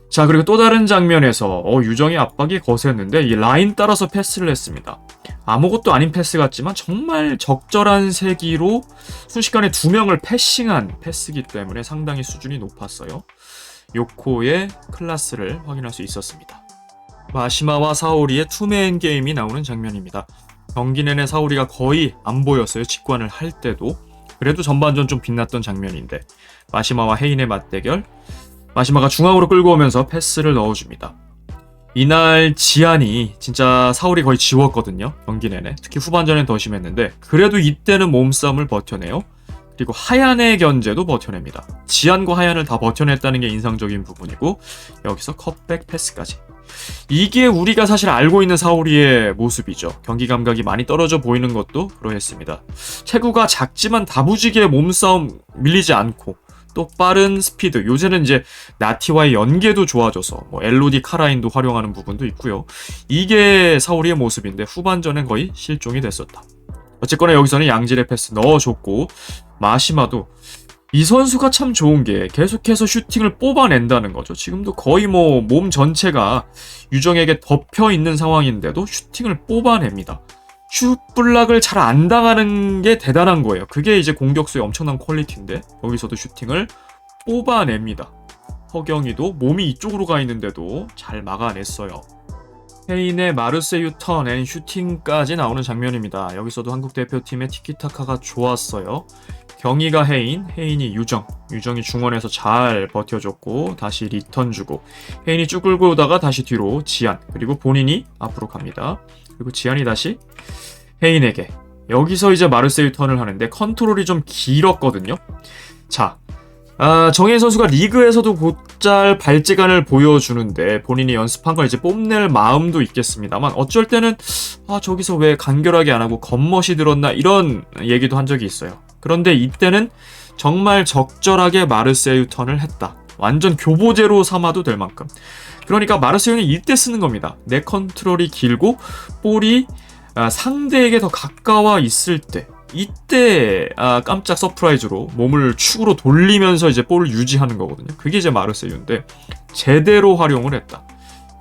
자, 그리고 또 다른 장면에서 유정의 압박이 거셌는데 이 라인 따라서 패스를 했습니다. 아무것도 아닌 패스 같지만 정말 적절한 세기로 순식간에 2명을 패싱한 패스기 때문에 상당히 수준이 높았어요. 요코의 클래스를 확인할 수 있었습니다. 마시마와 사오리의 투맨 게임이 나오는 장면입니다. 경기 내내 사오리가 거의 안 보였어요. 직관을 할 때도. 그래도 전반전 좀 빛났던 장면인데, 마시마와 헤인의 맞대결, 마시마가 중앙으로 끌고 오면서 패스를 넣어줍니다. 이날 지안이 진짜 사울이 거의 지웠거든요. 경기 내내. 특히 후반전엔 더 심했는데, 그래도 이때는 몸싸움을 버텨내요. 그리고 하얀의 견제도 버텨냅니다. 지안과 하얀을 다 버텨냈다는 게 인상적인 부분이고, 여기서 컷백 패스까지. 이게 우리가 사실 알고 있는 사오리의 모습이죠. 경기 감각이 많이 떨어져 보이는 것도 그러했습니다. 체구가 작지만 다부지게 몸싸움 밀리지 않고, 또 빠른 스피드, 요새는 이제 나티와의 연계도 좋아져서 엘로디 카라인도 활용하는 부분도 있고요. 이게 사오리의 모습인데 후반전엔 거의 실종이 됐었다. 어쨌거나 여기서는 양질의 패스 넣어줬고, 마시마도 이 선수가 참 좋은 게 계속해서 슈팅을 뽑아낸다는 거죠. 지금도 거의 몸 전체가 유정에게 덮여 있는 상황인데도 슈팅을 뽑아냅니다. 슛블락을 잘 안 당하는 게 대단한 거예요. 그게 이제 공격수의 엄청난 퀄리티인데, 여기서도 슈팅을 뽑아냅니다. 허경이도 몸이 이쪽으로 가 있는데도 잘 막아냈어요. 헤인의 마르세유 턴 앤 슈팅까지 나오는 장면입니다. 여기서도 한국 대표팀의 티키타카가 좋았어요. 경희가 헤인, 헤인이 유정, 유정이 중원에서 잘 버텨줬고 다시 리턴 주고, 헤인이 쭉 끌고 오다가 다시 뒤로 지안, 그리고 본인이 앞으로 갑니다. 그리고 지안이 다시 헤인에게, 여기서 이제 마르세유 턴을 하는데 컨트롤이 좀 길었거든요. 자, 정혜인 선수가 리그에서도 곧잘 발재간을 보여주는데 본인이 연습한 걸 이제 뽐낼 마음도 있겠습니다만, 어쩔 때는 저기서 왜 간결하게 안 하고 겉멋이 들었나 이런 얘기도 한 적이 있어요. 그런데 이때는 정말 적절하게 마르세유 턴을 했다. 완전 교보제로 삼아도 될 만큼. 그러니까 마르세유는 이때 쓰는 겁니다. 내 컨트롤이 길고 볼이 상대에게 더 가까워 있을 때, 이때 깜짝 서프라이즈로 몸을 축으로 돌리면서 이제 볼을 유지하는 거거든요. 그게 이제 마르세유인데 제대로 활용을 했다.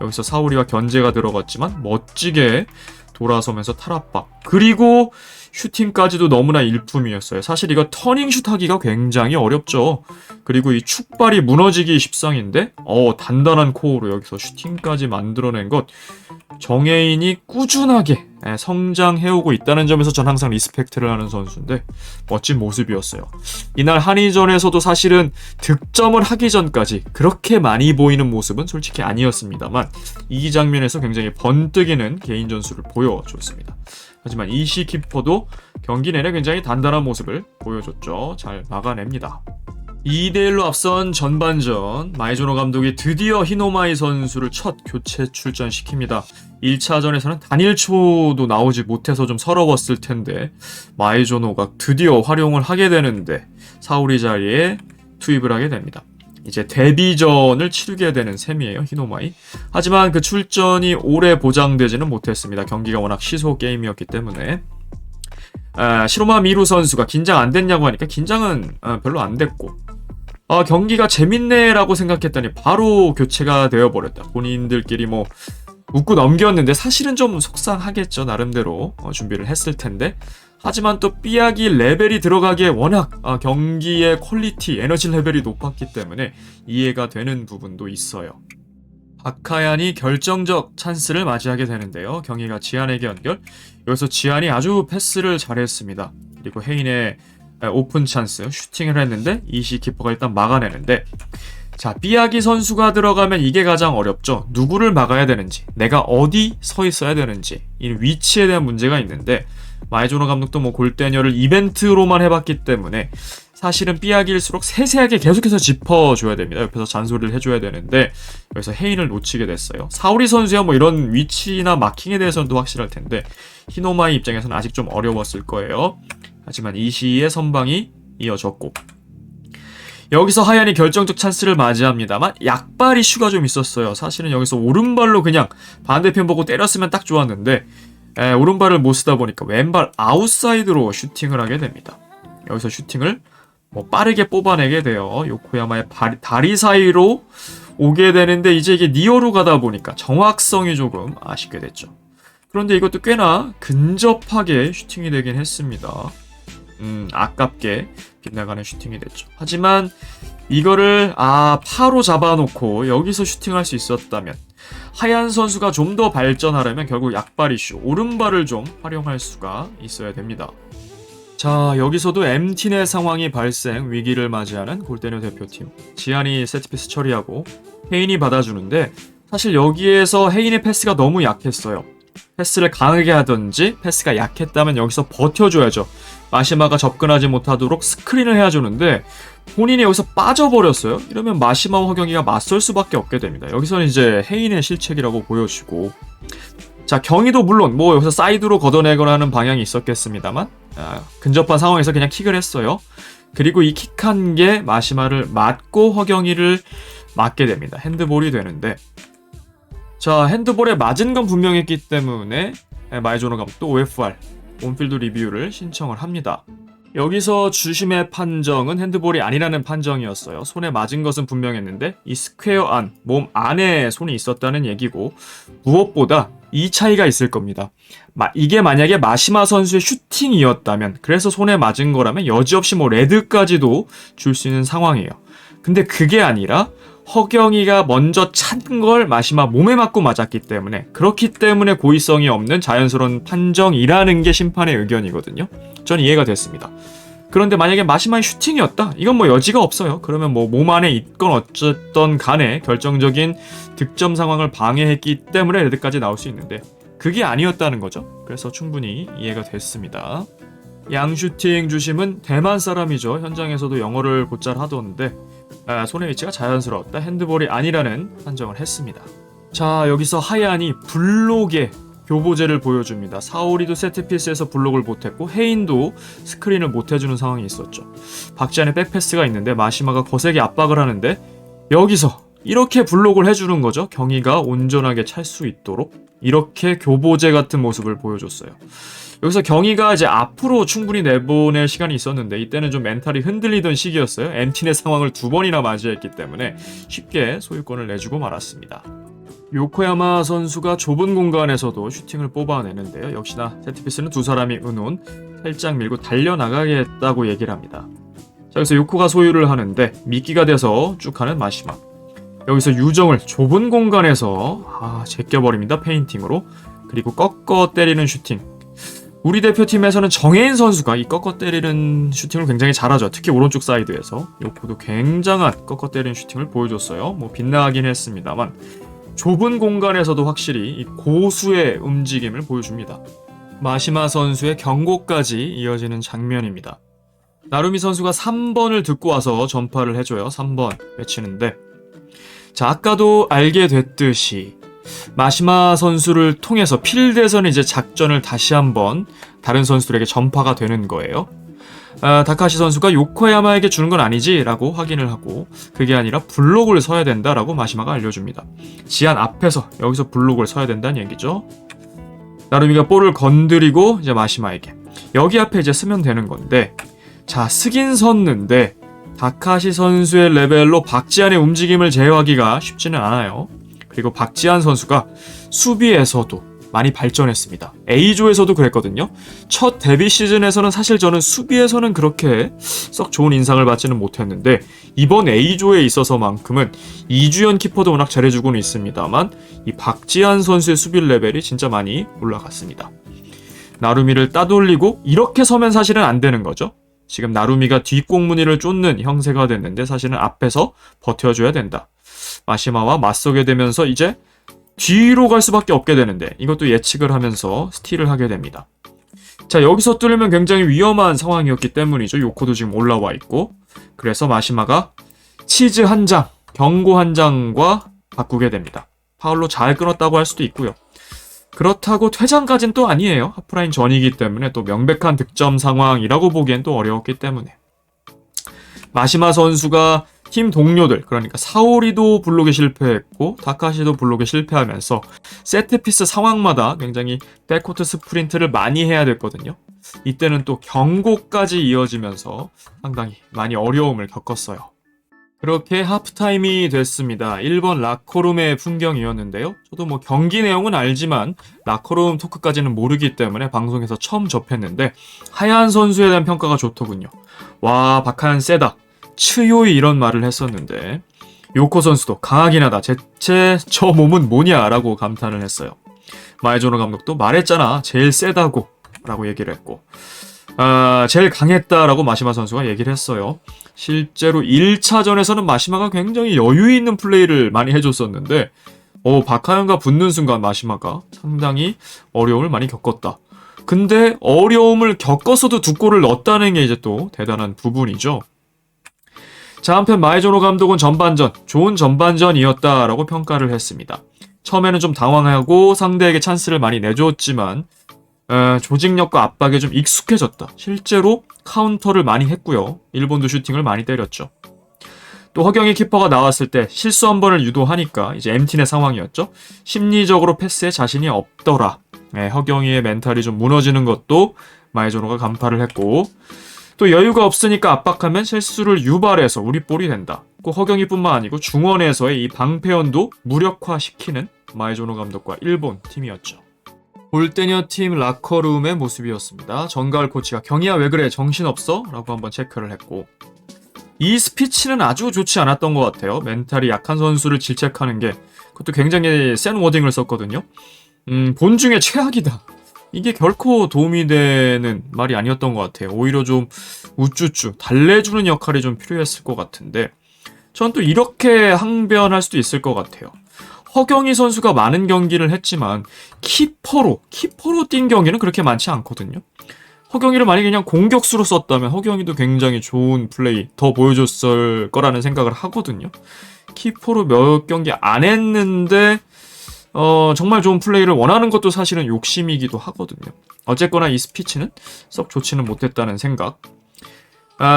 여기서 사우리와 견제가 들어갔지만 멋지게 돌아서면서 탈압박, 그리고 슈팅까지도 너무나 일품이었어요. 사실 이거 터닝 슛 하기가 굉장히 어렵죠. 그리고 이 축발이 무너지기 십상인데 단단한 코어로 여기서 슈팅까지 만들어낸 것, 정혜인이 꾸준하게 성장해오고 있다는 점에서 전 항상 리스펙트를 하는 선수인데 멋진 모습이었어요. 이날 한일전에서도 사실은 득점을 하기 전까지 그렇게 많이 보이는 모습은 솔직히 아니었습니다만 이 장면에서 굉장히 번뜩이는 개인 전술을 보여줬습니다. 하지만 이시 키퍼도 경기 내내 굉장히 단단한 모습을 보여줬죠. 잘 막아냅니다. 2대1로 앞선 전반전, 마이조노 감독이 드디어 히노마이 선수를 첫 교체 출전시킵니다. 1차전에서는 단일초도 나오지 못해서 좀 서러웠을 텐데 마이조노가 드디어 활용을 하게 되는데 사우리 자리에 투입을 하게 됩니다. 이제 데뷔전을 치르게 되는 셈이에요, 히노마이. 하지만 그 출전이 오래 보장되지는 못했습니다. 경기가 워낙 시소 게임이었기 때문에. 시로마 미루 선수가 긴장 안 됐냐고 하니까 긴장은 별로 안 됐고 경기가 재밌네라고 생각했더니 바로 교체가 되어버렸다. 본인들끼리 뭐 웃고 넘겼는데 사실은 좀 속상하겠죠. 나름대로 준비를 했을 텐데. 하지만 또 삐약이 레벨이 들어가기에 워낙 경기의 퀄리티, 에너지 레벨이 높았기 때문에 이해가 되는 부분도 있어요. 박하얀이 결정적 찬스를 맞이하게 되는데요. 경희가 지안에게 연결. 여기서 지안이 아주 패스를 잘했습니다. 그리고 헤인의 오픈 찬스 슈팅을 했는데 이시 키퍼가 일단 막아내는데 자, 삐약이 선수가 들어가면 이게 가장 어렵죠. 누구를 막아야 되는지, 내가 어디 서 있어야 되는지 이 위치에 대한 문제가 있는데 마이조노 감독도 뭐 골대녀를 이벤트로만 해봤기 때문에 사실은 삐약일수록 세세하게 계속해서 짚어줘야 됩니다. 옆에서 잔소리를 해줘야 되는데 여기서 헤인을 놓치게 됐어요. 사우리 선수야 뭐 이런 위치나 마킹에 대해서는 또 확실할 텐데 히노마이 입장에서는 아직 좀 어려웠을 거예요. 하지만 이시의 선방이 이어졌고 여기서 하얀이 결정적 찬스를 맞이합니다만 약발 이슈가 좀 있었어요. 사실은 여기서 오른발로 그냥 반대편 보고 때렸으면 딱 좋았는데 오른발을 못 쓰다 보니까 왼발 아웃사이드로 슈팅을 하게 됩니다. 여기서 슈팅을 빠르게 뽑아내게 돼요. 요코야마의 다리 사이로 오게 되는데 이제 이게 니어로 가다 보니까 정확성이 조금 아쉽게 됐죠. 그런데 이것도 꽤나 근접하게 슈팅이 되긴 했습니다. 아깝게 빗나가는 슈팅이 됐죠. 하지만 이거를 파로 잡아놓고 여기서 슈팅할 수 있었다면 하얀 선수가 좀 더 발전하려면 결국 약발 이슈, 오른발을 좀 활용할 수가 있어야 됩니다. 자, 여기서도 MT의 상황이 발생, 위기를 맞이하는 골대녀 대표팀. 지안이 세트피스 처리하고 헤인이 받아주는데 사실 여기에서 헤인의 패스가 너무 약했어요. 패스를 강하게 하든지 패스가 약했다면 여기서 버텨줘야죠. 마시마가 접근하지 못하도록 스크린을 해주는데 본인이 여기서 빠져버렸어요. 이러면 마시마와 허경이가 맞설 수밖에 없게 됩니다. 여기서는 이제 헤인의 실책이라고 보여지고 자, 경희도 물론 뭐 여기서 사이드로 걷어내거나 하는 방향이 있었겠습니다만 근접한 상황에서 그냥 킥을 했어요. 그리고 이 킥한 게 마시마를 맞고 허경이를 맞게 됩니다. 핸드볼이 되는데 자, 핸드볼에 맞은 건 분명했기 때문에 마이조노 감독도 OFR, 온필드 리뷰를 신청을 합니다. 여기서 주심의 판정은 핸드볼이 아니라는 판정이었어요. 손에 맞은 것은 분명했는데 이 스퀘어 안, 몸 안에 손이 있었다는 얘기고 무엇보다 이 차이가 있을 겁니다. 이게 만약에 마시마 선수의 슈팅이었다면 그래서 손에 맞은 거라면 여지없이 뭐 레드까지도 줄 수 있는 상황이에요. 근데 그게 아니라 허경이가 먼저 찬 걸 마시마 몸에 맞고 맞았기 때문에 그렇기 때문에 고의성이 없는 자연스러운 판정이라는 게 심판의 의견이거든요. 전 이해가 됐습니다. 그런데 만약에 마시마의 슈팅이었다? 이건 뭐 여지가 없어요. 그러면 뭐 몸 안에 있건 어쨌든 간에 결정적인 득점 상황을 방해했기 때문에 레드까지 나올 수 있는데 그게 아니었다는 거죠. 그래서 충분히 이해가 됐습니다. 양 슈팅 주심은 대만 사람이죠. 현장에서도 영어를 곧잘 하던데 손의 위치가 자연스러웠다. 핸드볼이 아니라는 판정을 했습니다. 자, 여기서 하얀이 블록의 교보제를 보여줍니다. 사오리도 세트피스에서 블록을 못했고 헤인도 스크린을 못해주는 상황이 있었죠. 박지한의 백패스가 있는데 마시마가 거세게 압박을 하는데 여기서 이렇게 블록을 해주는 거죠. 경희가 온전하게 찰 수 있도록 이렇게 교보제 같은 모습을 보여줬어요. 여기서 경희가 이제 앞으로 충분히 내보낼 시간이 있었는데 이때는 좀 멘탈이 흔들리던 시기였어요. MT의 상황을 두 번이나 맞이했기 때문에 쉽게 소유권을 내주고 말았습니다. 요코야마 선수가 좁은 공간에서도 슈팅을 뽑아내는데요. 역시나 세트피스는 두 사람이 은혼 살짝 밀고 달려나가겠다고 얘기를 합니다. 자, 여기서 요코가 소유를 하는데 미끼가 돼서 쭉 가는 마시마. 여기서 유정을 좁은 공간에서 제껴버립니다. 페인팅으로. 그리고 꺾어 때리는 슈팅. 우리 대표팀에서는 정혜인 선수가 이 꺾어 때리는 슈팅을 굉장히 잘하죠. 특히 오른쪽 사이드에서 요코도 굉장한 꺾어 때리는 슈팅을 보여줬어요. 뭐 빗나가긴 했습니다만 좁은 공간에서도 확실히 이 고수의 움직임을 보여줍니다. 마시마 선수의 경고까지 이어지는 장면입니다. 나루미 선수가 3번을 듣고 와서 전파를 해줘요. 3번 외치는데, 자, 아까도 알게 됐듯이 마시마 선수를 통해서 필드에서는 이제 작전을 다시 한번 다른 선수들에게 전파가 되는 거예요. 다카시 선수가 요코야마에게 주는 건 아니지 라고 확인을 하고, 그게 아니라 블록을 서야 된다 라고 마시마가 알려줍니다. 지안 앞에서 여기서 블록을 서야 된다는 얘기죠. 나루미가 볼을 건드리고 이제 마시마에게 여기 앞에 이제 쓰면 되는 건데, 자, 쓰긴 섰는데 다카시 선수의 레벨로 박지안의 움직임을 제어하기가 쉽지는 않아요. 그리고 박지한 선수가 수비에서도 많이 발전했습니다. A조에서도 그랬거든요. 첫 데뷔 시즌에서는 사실 저는 수비에서는 그렇게 썩 좋은 인상을 받지는 못했는데, 이번 A조에 있어서만큼은 이주연 키퍼도 워낙 잘해주고는 있습니다만 이 박지한 선수의 수비 레벨이 진짜 많이 올라갔습니다. 나루미를 따돌리고 이렇게 서면 사실은 안 되는 거죠. 지금 나루미가 뒷공무니를 쫓는 형세가 됐는데 사실은 앞에서 버텨줘야 된다. 마시마와 맞서게 되면서 이제 뒤로 갈 수밖에 없게 되는데, 이것도 예측을 하면서 스틸을 하게 됩니다. 자, 여기서 뚫리면 굉장히 위험한 상황이었기 때문이죠. 요코도 지금 올라와 있고, 그래서 마시마가 치즈 한 장, 경고 한 장과 바꾸게 됩니다. 파울로 잘 끊었다고 할 수도 있고요. 그렇다고 퇴장까진 또 아니에요. 하프라인 전이기 때문에 또 명백한 득점 상황이라고 보기엔 또 어려웠기 때문에. 마시마 선수가 팀 동료들, 그러니까 사오리도 블록에 실패했고 다카시도 블록에 실패하면서 세트피스 상황마다 굉장히 백코트 스프린트를 많이 해야 됐거든요. 이때는 또 경고까지 이어지면서 상당히 많이 어려움을 겪었어요. 그렇게 하프타임이 됐습니다. 1번 라커룸의 풍경이었는데요. 저도 뭐 경기 내용은 알지만 라커룸 토크까지는 모르기 때문에 방송에서 처음 접했는데, 하얀 선수에 대한 평가가 좋더군요. 와, 박하얀 세다. 츠요이 이런 말을 했었는데, 요코 선수도 강하긴 하다. 대체 저 몸은 뭐냐 라고 감탄을 했어요. 마에조노 감독도 말했잖아. 제일 세다고 라고 얘기를 했고, 제일 강했다라고 마시마 선수가 얘기를 했어요. 실제로 1차전에서는 마시마가 굉장히 여유 있는 플레이를 많이 해줬었는데, 박하연과 붙는 순간 마시마가 상당히 어려움을 많이 겪었다. 근데 어려움을 겪어서도 두 골을 넣었다는 게 이제 또 대단한 부분이죠. 자, 한편 마에조노 감독은 전반전, 좋은 전반전이었다라고 평가를 했습니다. 처음에는 좀 당황하고 상대에게 찬스를 많이 내줬지만 조직력과 압박에 좀 익숙해졌다. 실제로 카운터를 많이 했고요. 일본도 슈팅을 많이 때렸죠. 또 허경희 키퍼가 나왔을 때 실수 한 번을 유도하니까 이제 MT의 상황이었죠. 심리적으로 패스에 자신이 없더라. 허경희의 멘탈이 좀 무너지는 것도 마에조노가 간파를 했고, 또 여유가 없으니까 압박하면 실수를 유발해서 우리 볼이 된다. 꼭 허경희뿐만 아니고 중원에서의 이 방패연도 무력화시키는 마에조노 감독과 일본 팀이었죠. 골대녀 팀 라커룸의 모습이었습니다. 정가을 코치가 경희야 왜 그래 정신없어? 라고 한번 체크를 했고, 이 스피치는 아주 좋지 않았던 것 같아요. 멘탈이 약한 선수를 질책하는 게, 그것도 굉장히 센 워딩을 썼거든요. 본 중에 최악이다. 이게 결코 도움이 되는 말이 아니었던 것 같아요. 오히려 좀 우쭈쭈 달래주는 역할이 좀 필요했을 것 같은데, 전 또 이렇게 항변할 수도 있을 것 같아요. 허경희 선수가 많은 경기를 했지만 키퍼로 뛴 경기는 그렇게 많지 않거든요. 허경희를 만약에 그냥 공격수로 썼다면 허경희도 굉장히 좋은 플레이 더 보여줬을 거라는 생각을 하거든요. 키퍼로 몇 경기 안 했는데 정말 좋은 플레이를 원하는 것도 사실은 욕심이기도 하거든요. 어쨌거나 이 스피치는 썩 좋지는 못했다는 생각.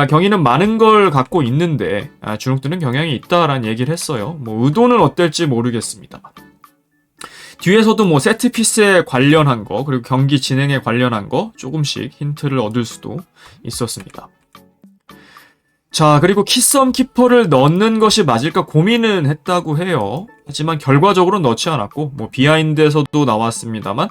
경희는 많은 걸 갖고 있는데 주눅드는 경향이 있다라는 얘기를 했어요. 뭐 의도는 어떨지 모르겠습니다. 뒤에서도 뭐 세트피스에 관련한 거, 그리고 경기 진행에 관련한 거 조금씩 힌트를 얻을 수도 있었습니다. 자, 그리고 키썸 키퍼를 넣는 것이 맞을까 고민은 했다고 해요. 하지만 결과적으로 넣지 않았고, 뭐 비하인드에서도 나왔습니다만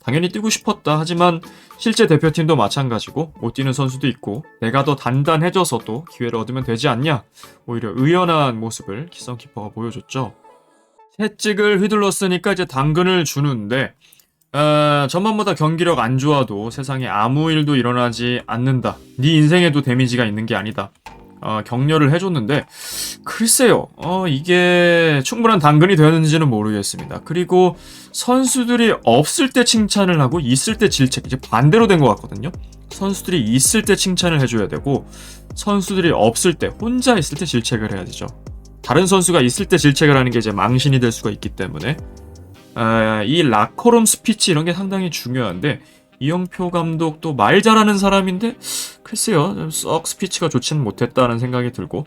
당연히 뛰고 싶었다. 하지만 실제 대표팀도 마찬가지고 못 뛰는 선수도 있고, 내가 더 단단해져서도 기회를 얻으면 되지 않냐. 오히려 의연한 모습을 키썸 키퍼가 보여줬죠. 채찍을 휘둘렀으니까 이제 당근을 주는데, 전반보다 경기력 안 좋아도 세상에 아무 일도 일어나지 않는다. 네 인생에도 데미지가 있는 게 아니다. 격려를 해줬는데 글쎄요. 이게 충분한 당근이 되었는지는 모르겠습니다. 그리고 선수들이 없을 때 칭찬을 하고 있을 때 질책, 이제 반대로 된 것 같거든요. 선수들이 있을 때 칭찬을 해줘야 되고 선수들이 없을 때, 혼자 있을 때 질책을 해야 되죠. 다른 선수가 있을 때 질책을 하는 게 이제 망신이 될 수가 있기 때문에 이 라커룸 스피치 이런 게 상당히 중요한데 이영표 감독도 말 잘하는 사람인데 글쎄요, 썩 스피치가 좋지는 못했다는 생각이 들고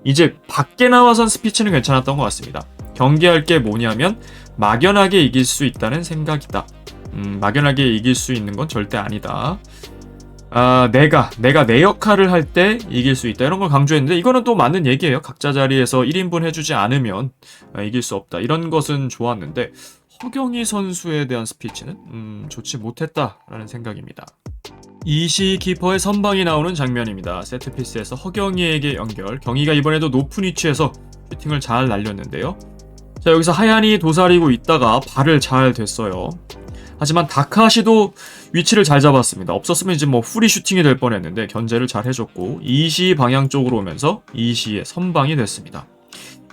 이제 밖에 나와선 스피치는 괜찮았던 것 같습니다. 경기할 게 뭐냐면 막연하게 이길 수 있다는 생각이다. 막연하게 이길 수 있는 건 절대 아니다. 내가 내 역할을 할 때 이길 수 있다. 이런 걸 강조했는데 이거는 또 맞는 얘기예요. 각자 자리에서 1인분 해주지 않으면 이길 수 없다. 이런 것은 좋았는데 허경희 선수에 대한 스피치는 좋지 못했다라는 생각입니다. 이시 키퍼의 선방이 나오는 장면입니다. 세트피스에서 허경희에게 연결. 경희가 이번에도 높은 위치에서 슈팅을 잘 날렸는데요. 자, 여기서 하얀이 도사리고 있다가 발을 잘 댔어요. 하지만 다카시도 위치를 잘 잡았습니다. 없었으면 이제 뭐 프리 슈팅이 될 뻔했는데 견제를 잘 해줬고 이시 방향 쪽으로 오면서 이시의 선방이 됐습니다.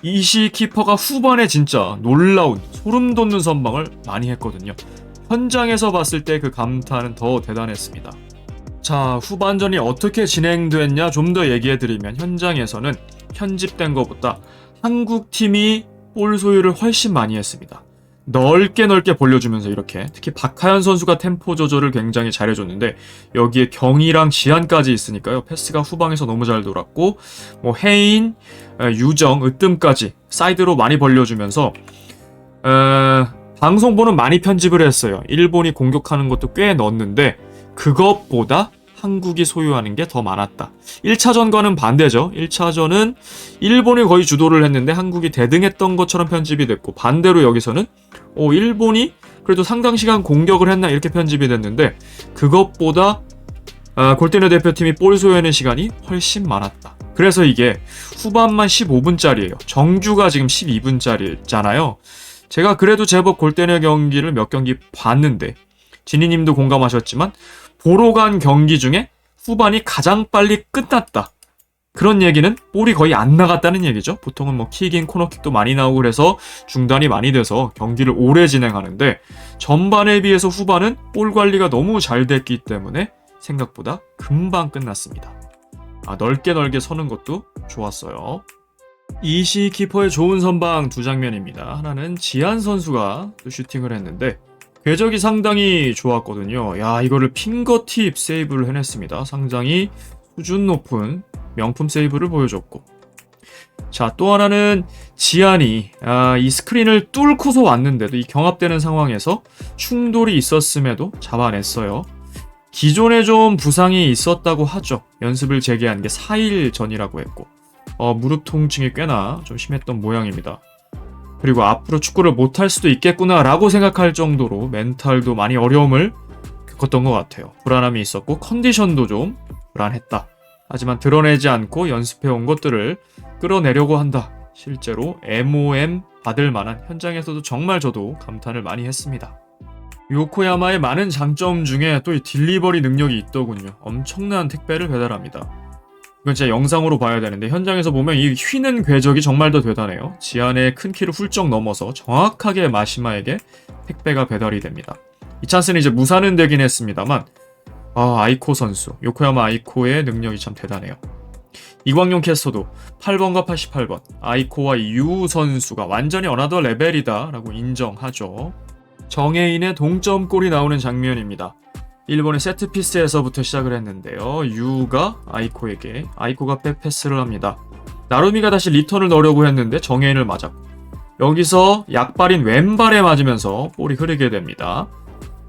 이시 키퍼가 후반에 진짜 놀라운 소름 돋는 선방을 많이 했거든요. 현장에서 봤을 때 그 감탄은 더 대단했습니다. 자, 후반전이 어떻게 진행됐냐 좀 더 얘기해드리면 현장에서는 편집된 것보다 한국 팀이 볼 소유를 훨씬 많이 했습니다. 넓게 벌려주면서 이렇게 특히 박하연 선수가 템포 조절을 굉장히 잘해줬는데 여기에 경희랑 지한까지 있으니까요. 패스가 후방에서 너무 잘 돌았고 뭐 해인, 유정, 으뜸까지 사이드로 많이 벌려주면서 방송본은 많이 편집을 했어요. 일본이 공격하는 것도 꽤 넣었는데 그것보다 한국이 소유하는 게 더 많았다. 1차전과는 반대죠. 1차전은 일본이 거의 주도를 했는데 한국이 대등했던 것처럼 편집이 됐고 반대로 여기서는 일본이 그래도 상당 시간 공격을 했나 이렇게 편집이 됐는데 그것보다 골대녀 대표팀이 볼 소유하는 시간이 훨씬 많았다. 그래서 이게 후반만 15분짜리예요. 정규가 지금 12분짜리잖아요. 제가 그래도 제법 골대녀 경기를 몇 경기 봤는데 진희님도 공감하셨지만 보러 간 경기 중에 후반이 가장 빨리 끝났다. 그런 얘기는 볼이 거의 안 나갔다는 얘기죠. 보통은 뭐 킥인 코너킥도 많이 나오고 그래서 중단이 많이 돼서 경기를 오래 진행하는데 전반에 비해서 후반은 볼 관리가 너무 잘 됐기 때문에 생각보다 금방 끝났습니다. 넓게 서는 것도 좋았어요. 이시 키퍼의 좋은 선방 두 장면입니다. 하나는 지한 선수가 또 슈팅을 했는데 궤적이 상당히 좋았거든요. 야, 이거를 핑거팁 세이브를 해냈습니다. 상당히 수준 높은 명품 세이브를 보여줬고. 자, 또 하나는 지한이 이 스크린을 뚫고서 왔는데도 이 경합되는 상황에서 충돌이 있었음에도 잡아냈어요. 기존에 좀 부상이 있었다고 하죠. 연습을 재개한 게 4일 전이라고 했고 무릎 통증이 꽤나 좀 심했던 모양입니다. 그리고 앞으로 축구를 못할 수도 있겠구나 라고 생각할 정도로 멘탈도 많이 어려움을 겪었던 것 같아요. 불안함이 있었고 컨디션도 좀 불안했다. 하지만 드러내지 않고 연습해온 것들을 끌어내려고 한다. 실제로 MOM 받을 만한 현장에서도 정말 저도 감탄을 많이 했습니다. 요코야마의 많은 장점 중에 또 이 딜리버리 능력이 있더군요. 엄청난 택배를 배달합니다. 이건 진짜 영상으로 봐야 되는데 현장에서 보면 이 휘는 궤적이 정말 더 대단해요. 지안의 큰 키를 훌쩍 넘어서 정확하게 마시마에게 택배가 배달이 됩니다. 이 찬스는 이제 무산은 되긴 했습니다만 아이코 선수, 요코야마 아이코의 능력이 참 대단해요. 이광용 캐스터도 8번과 88번 아이코와 유 선수가 완전히 어나더 레벨이다 라고 인정하죠. 정혜인의 동점골이 나오는 장면입니다. 일본의 세트피스에서부터 시작을 했는데요. 유가 아이코에게 아이코가 백패스를 합니다. 나루미가 다시 리턴을 넣으려고 했는데 정혜인을 맞았고 여기서 약발인 왼발에 맞으면서 볼이 흐르게 됩니다.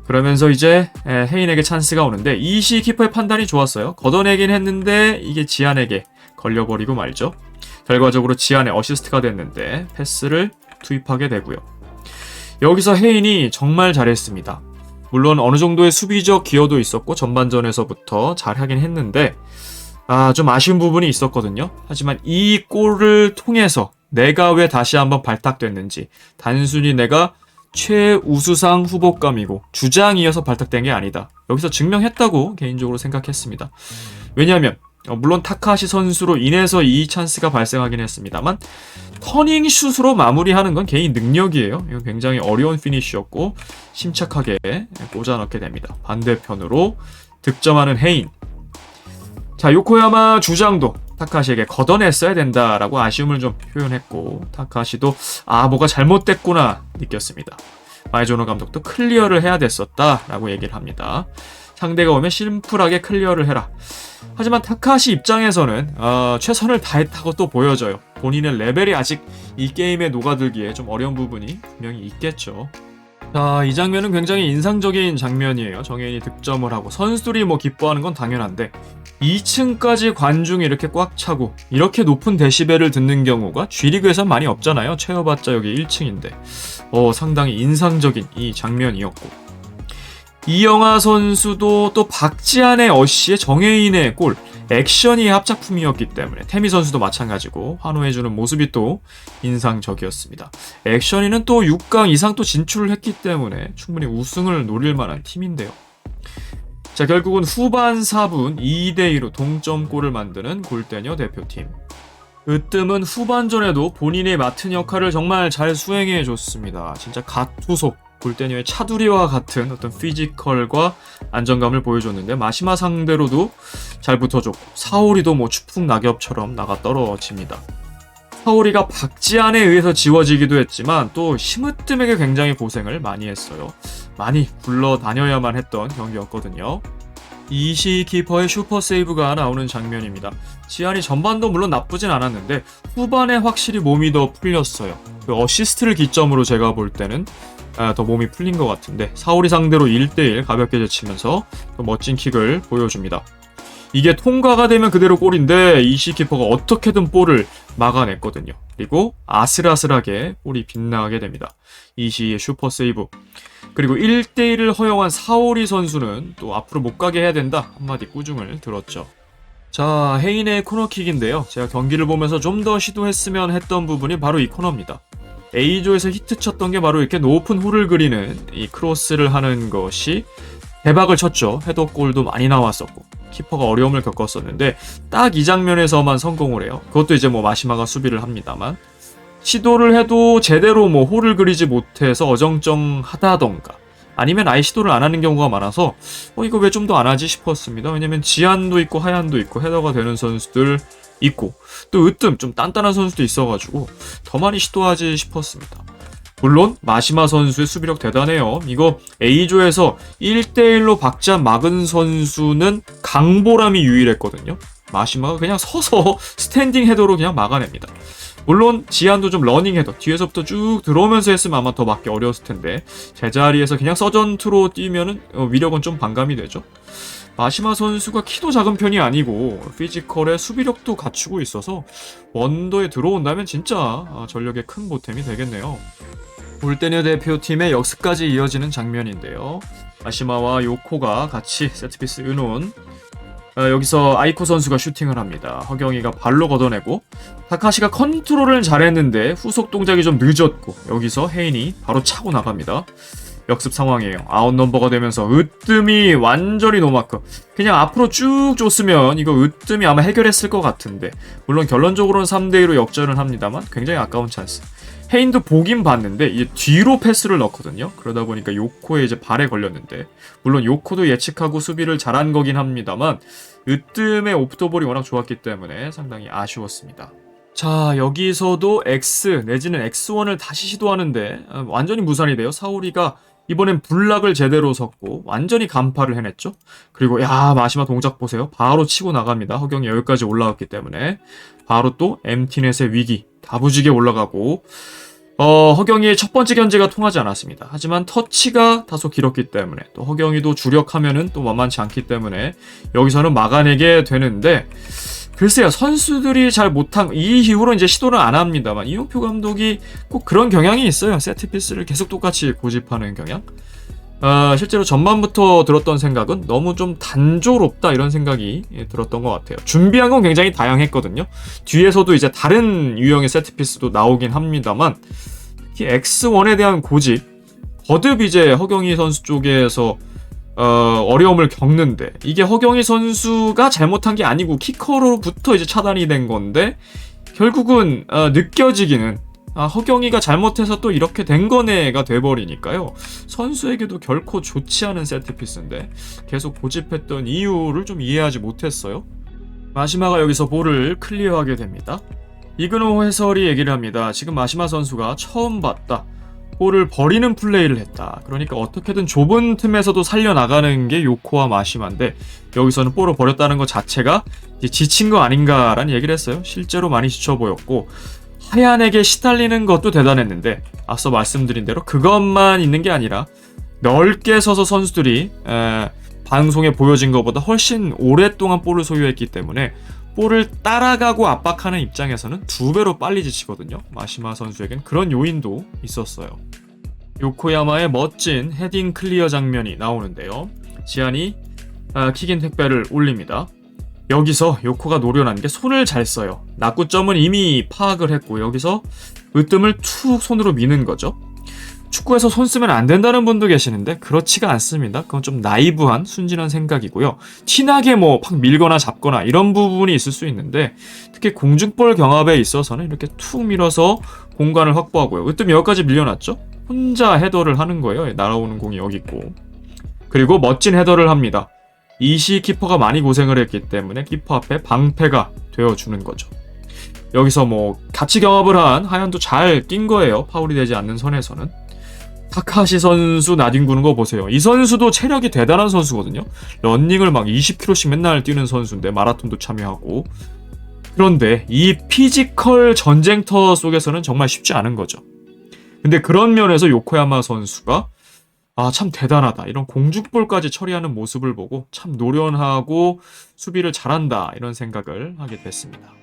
그러면서 이제 혜인에게 찬스가 오는데 이시 키퍼의 판단이 좋았어요. 걷어내긴 했는데 이게 지안에게 걸려버리고 말죠. 결과적으로 지안의 어시스트가 됐는데 패스를 투입하게 되고요. 여기서 혜인이 정말 잘했습니다. 물론 어느 정도의 수비적 기여도 있었고 전반전에서부터 잘하긴 했는데 좀 아쉬운 부분이 있었거든요. 하지만 이 골을 통해서 내가 왜 다시 한번 발탁됐는지 단순히 내가 최우수상 후보감이고 주장이어서 발탁된 게 아니다. 여기서 증명했다고 개인적으로 생각했습니다. 왜냐하면 물론 타카시 선수로 인해서 이 찬스가 발생하긴 했습니다만 터닝슛으로 마무리하는 건 개인 능력이에요. 이건 굉장히 어려운 피니쉬였고 침착하게 꽂아 넣게 됩니다. 반대편으로 득점하는 헤인. 자, 요코야마 주장도 타카시에게 걷어냈어야 된다라고 아쉬움을 좀 표현했고 타카시도 뭐가 잘못됐구나 느꼈습니다. 마이조노 감독도 클리어를 해야 됐었다라고 얘기를 합니다. 상대가 오면 심플하게 클리어를 해라. 하지만 타카시 입장에서는 최선을 다했다고 또 보여져요. 본인의 레벨이 아직 이 게임에 녹아들기에 좀 어려운 부분이 분명히 있겠죠. 자, 이 장면은 굉장히 인상적인 장면이에요. 정혜인이 득점을 하고 선수들이 기뻐하는 건 당연한데 2층까지 관중이 이렇게 꽉 차고 이렇게 높은 데시벨을 듣는 경우가 G리그에선 많이 없잖아요. 채워봤자 여기 1층인데 상당히 인상적인 이 장면이었고 이영하 선수도 또 박지한의 어시의 정혜인의 골 액션이 합작품이었기 때문에 태미 선수도 마찬가지고 환호해주는 모습이 또 인상적이었습니다. 액션이는 또 6강 이상 또 진출을 했기 때문에 충분히 우승을 노릴 만한 팀인데요. 자, 결국은 후반 4분 2대2로 동점골을 만드는 골대녀 대표팀. 으뜸은 후반전에도 본인이 맡은 역할을 정말 잘 수행해줬습니다. 진짜 갓투속 골대녀의 차두리와 같은 어떤 피지컬과 안정감을 보여줬는데 마시마 상대로도 잘 붙어줬고 사오리도 추풍 낙엽처럼 나가 떨어집니다. 사오리가 박지한에 의해서 지워지기도 했지만 또 심으뜸에게 굉장히 고생을 많이 했어요. 많이 굴러다녀야만 했던 경기였거든요. 이시 키퍼의 슈퍼 세이브가 나오는 장면입니다. 지한이 전반도 물론 나쁘진 않았는데 후반에 확실히 몸이 더 풀렸어요. 그 어시스트를 기점으로 제가 볼 때는 더 몸이 풀린 것 같은데 사오리 상대로 1대1 가볍게 제치면서 또 멋진 킥을 보여줍니다. 이게 통과가 되면 그대로 골인데 이시 키퍼가 어떻게든 볼을 막아냈거든요. 그리고 아슬아슬하게 볼이 빗나가게 됩니다. 이시의 슈퍼 세이브. 그리고 1대1을 허용한 사오리 선수는 또 앞으로 못 가게 해야 된다 한마디 꾸중을 들었죠. 자, 헤인의 코너킥인데요. 제가 경기를 보면서 좀 더 시도했으면 했던 부분이 바로 이 코너입니다. A조에서 히트 쳤던 게 바로 이렇게 높은 홀을 그리는 이 크로스를 하는 것이 대박을 쳤죠. 헤더골도 많이 나왔었고 키퍼가 어려움을 겪었었는데 딱 이 장면에서만 성공을 해요. 그것도 이제 마시마가 수비를 합니다만 시도를 해도 제대로 홀을 그리지 못해서 어정쩡하다던가 아니면 아예 시도를 안 하는 경우가 많아서 이거 왜 좀 더 안 하지 싶었습니다. 왜냐면 지한도 있고 하얀도 있고 헤더가 되는 선수들 있고 또 으뜸 좀 단단한 선수도 있어가지고 더 많이 시도하지 싶었습니다. 물론 마시마 선수의 수비력 대단해요. 이거 A조에서 1대1로 박지한 막은 선수는 강보람이 유일했거든요. 마시마가 그냥 서서 스탠딩 헤더로 그냥 막아냅니다. 물론 지한도 좀 러닝 헤더 뒤에서부터 쭉 들어오면서 했으면 아마 더 맞기 어려웠을 텐데 제자리에서 그냥 서전투로 뛰면은 위력은 좀 반감이 되죠. 마시마 선수가 키도 작은 편이 아니고 피지컬에 수비력도 갖추고 있어서 원더에 들어온다면 진짜 전력의 큰 보탬이 되겠네요. 골대녀 대표팀의 역습까지 이어지는 장면인데요. 마시마와 요코가 같이 세트피스 은혼. 여기서 아이코 선수가 슈팅을 합니다. 허경이가 발로 걷어내고 타카시가 컨트롤을 잘했는데 후속 동작이 좀 늦었고 여기서 헤인이 바로 차고 나갑니다. 역습 상황이에요. 아웃 넘버가 되면서 으뜸이 완전히 노마크. 그냥 앞으로 쭉 줬으면 이거 으뜸이 아마 해결했을 것 같은데 물론 결론적으로는 3대2로 역전을 합니다만 굉장히 아까운 찬스. 헤인도 보긴 봤는데 이제 뒤로 패스를 넣거든요. 그러다 보니까 요코의 이제 발에 걸렸는데 물론 요코도 예측하고 수비를 잘한 거긴 합니다만 으뜸의 오프더볼이 워낙 좋았기 때문에 상당히 아쉬웠습니다. 자, 여기서도 X 내지는 X1을 다시 시도하는데 완전히 무산이 돼요. 사오리가 이번엔 블락을 제대로 섰고 완전히 간파를 해냈죠. 그리고 마시마 동작 보세요. 바로 치고 나갑니다. 허경이 여기까지 올라왔기 때문에 바로 또 MT넷의 위기 다부지게 올라가고 허경이의 첫 번째 견제가 통하지 않았습니다. 하지만 터치가 다소 길었기 때문에 또 허경이도 주력하면은 또 만만치 않기 때문에 여기서는 막아내게 되는데 글쎄요, 선수들이 잘 못한 이 이후로 이제 시도를 안 합니다만 이용표 감독이 꼭 그런 경향이 있어요. 세트피스를 계속 똑같이 고집하는 경향. 실제로 전반부터 들었던 생각은 너무 좀 단조롭다 이런 생각이 들었던 것 같아요. 준비한 건 굉장히 다양했거든요. 뒤에서도 이제 다른 유형의 세트피스도 나오긴 합니다만 특히 X1에 대한 고집 거듭 이제 허경희 선수 쪽에서 어려움을 겪는데, 이게 허경희 선수가 잘못한 게 아니고 키커로부터 이제 차단이 된 건데, 결국은 느껴지기는 허경희가 잘못해서 또 이렇게 된 거네가 돼버리니까요. 선수에게도 결코 좋지 않은 세트피스인데 계속 고집했던 이유를 좀 이해하지 못했어요. 마시마가 여기서 볼을 클리어하게 됩니다. 이근호 해설이 얘기를 합니다. 지금 마시마 선수가 처음 봤다. 볼을 버리는 플레이를 했다. 그러니까 어떻게든 좁은 틈에서도 살려나가는 게 요코와 마시마인데, 여기서는 볼을 버렸다는 것 자체가 이제 지친 거 아닌가라는 얘기를 했어요. 실제로 많이 지쳐 보였고, 하얀에게 시달리는 것도 대단했는데, 앞서 말씀드린 대로 그것만 있는 게 아니라 넓게 서서 선수들이 방송에 보여진 것보다 훨씬 오랫동안 볼을 소유했기 때문에 볼을 따라가고 압박하는 입장에서는 2배로 빨리 지치거든요. 마시마 선수에겐 그런 요인도 있었어요. 요코야마의 멋진 헤딩 클리어 장면이 나오는데요. 지안이 킥인 택배를 올립니다. 여기서 요코가 노련한 게 손을 잘 써요. 낙구점은 이미 파악을 했고, 여기서 으뜸을 툭 손으로 미는 거죠. 축구에서 손 쓰면 안 된다는 분도 계시는데 그렇지가 않습니다. 그건 좀 나이브한 순진한 생각이고요. 티나게 팍 밀거나 잡거나 이런 부분이 있을 수 있는데, 특히 공중볼 경합에 있어서는 이렇게 툭 밀어서 공간을 확보하고요. 으뜸 여기까지 밀려났죠? 혼자 헤더를 하는 거예요. 날아오는 공이 여기 있고. 그리고 멋진 헤더를 합니다. 이시 키퍼가 많이 고생을 했기 때문에 키퍼 앞에 방패가 되어주는 거죠. 여기서 같이 경합을 한 하얀도 잘 낀 거예요. 파울이 되지 않는 선에서는. 타카시 선수 나뒹구는 거 보세요. 이 선수도 체력이 대단한 선수거든요. 러닝을 20km씩 맨날 뛰는 선수인데, 마라톤도 참여하고. 그런데 이 피지컬 전쟁터 속에서는 정말 쉽지 않은 거죠. 근데 그런 면에서 요코야마 선수가 참 대단하다. 이런 공중볼까지 처리하는 모습을 보고 참 노련하고 수비를 잘한다. 이런 생각을 하게 됐습니다.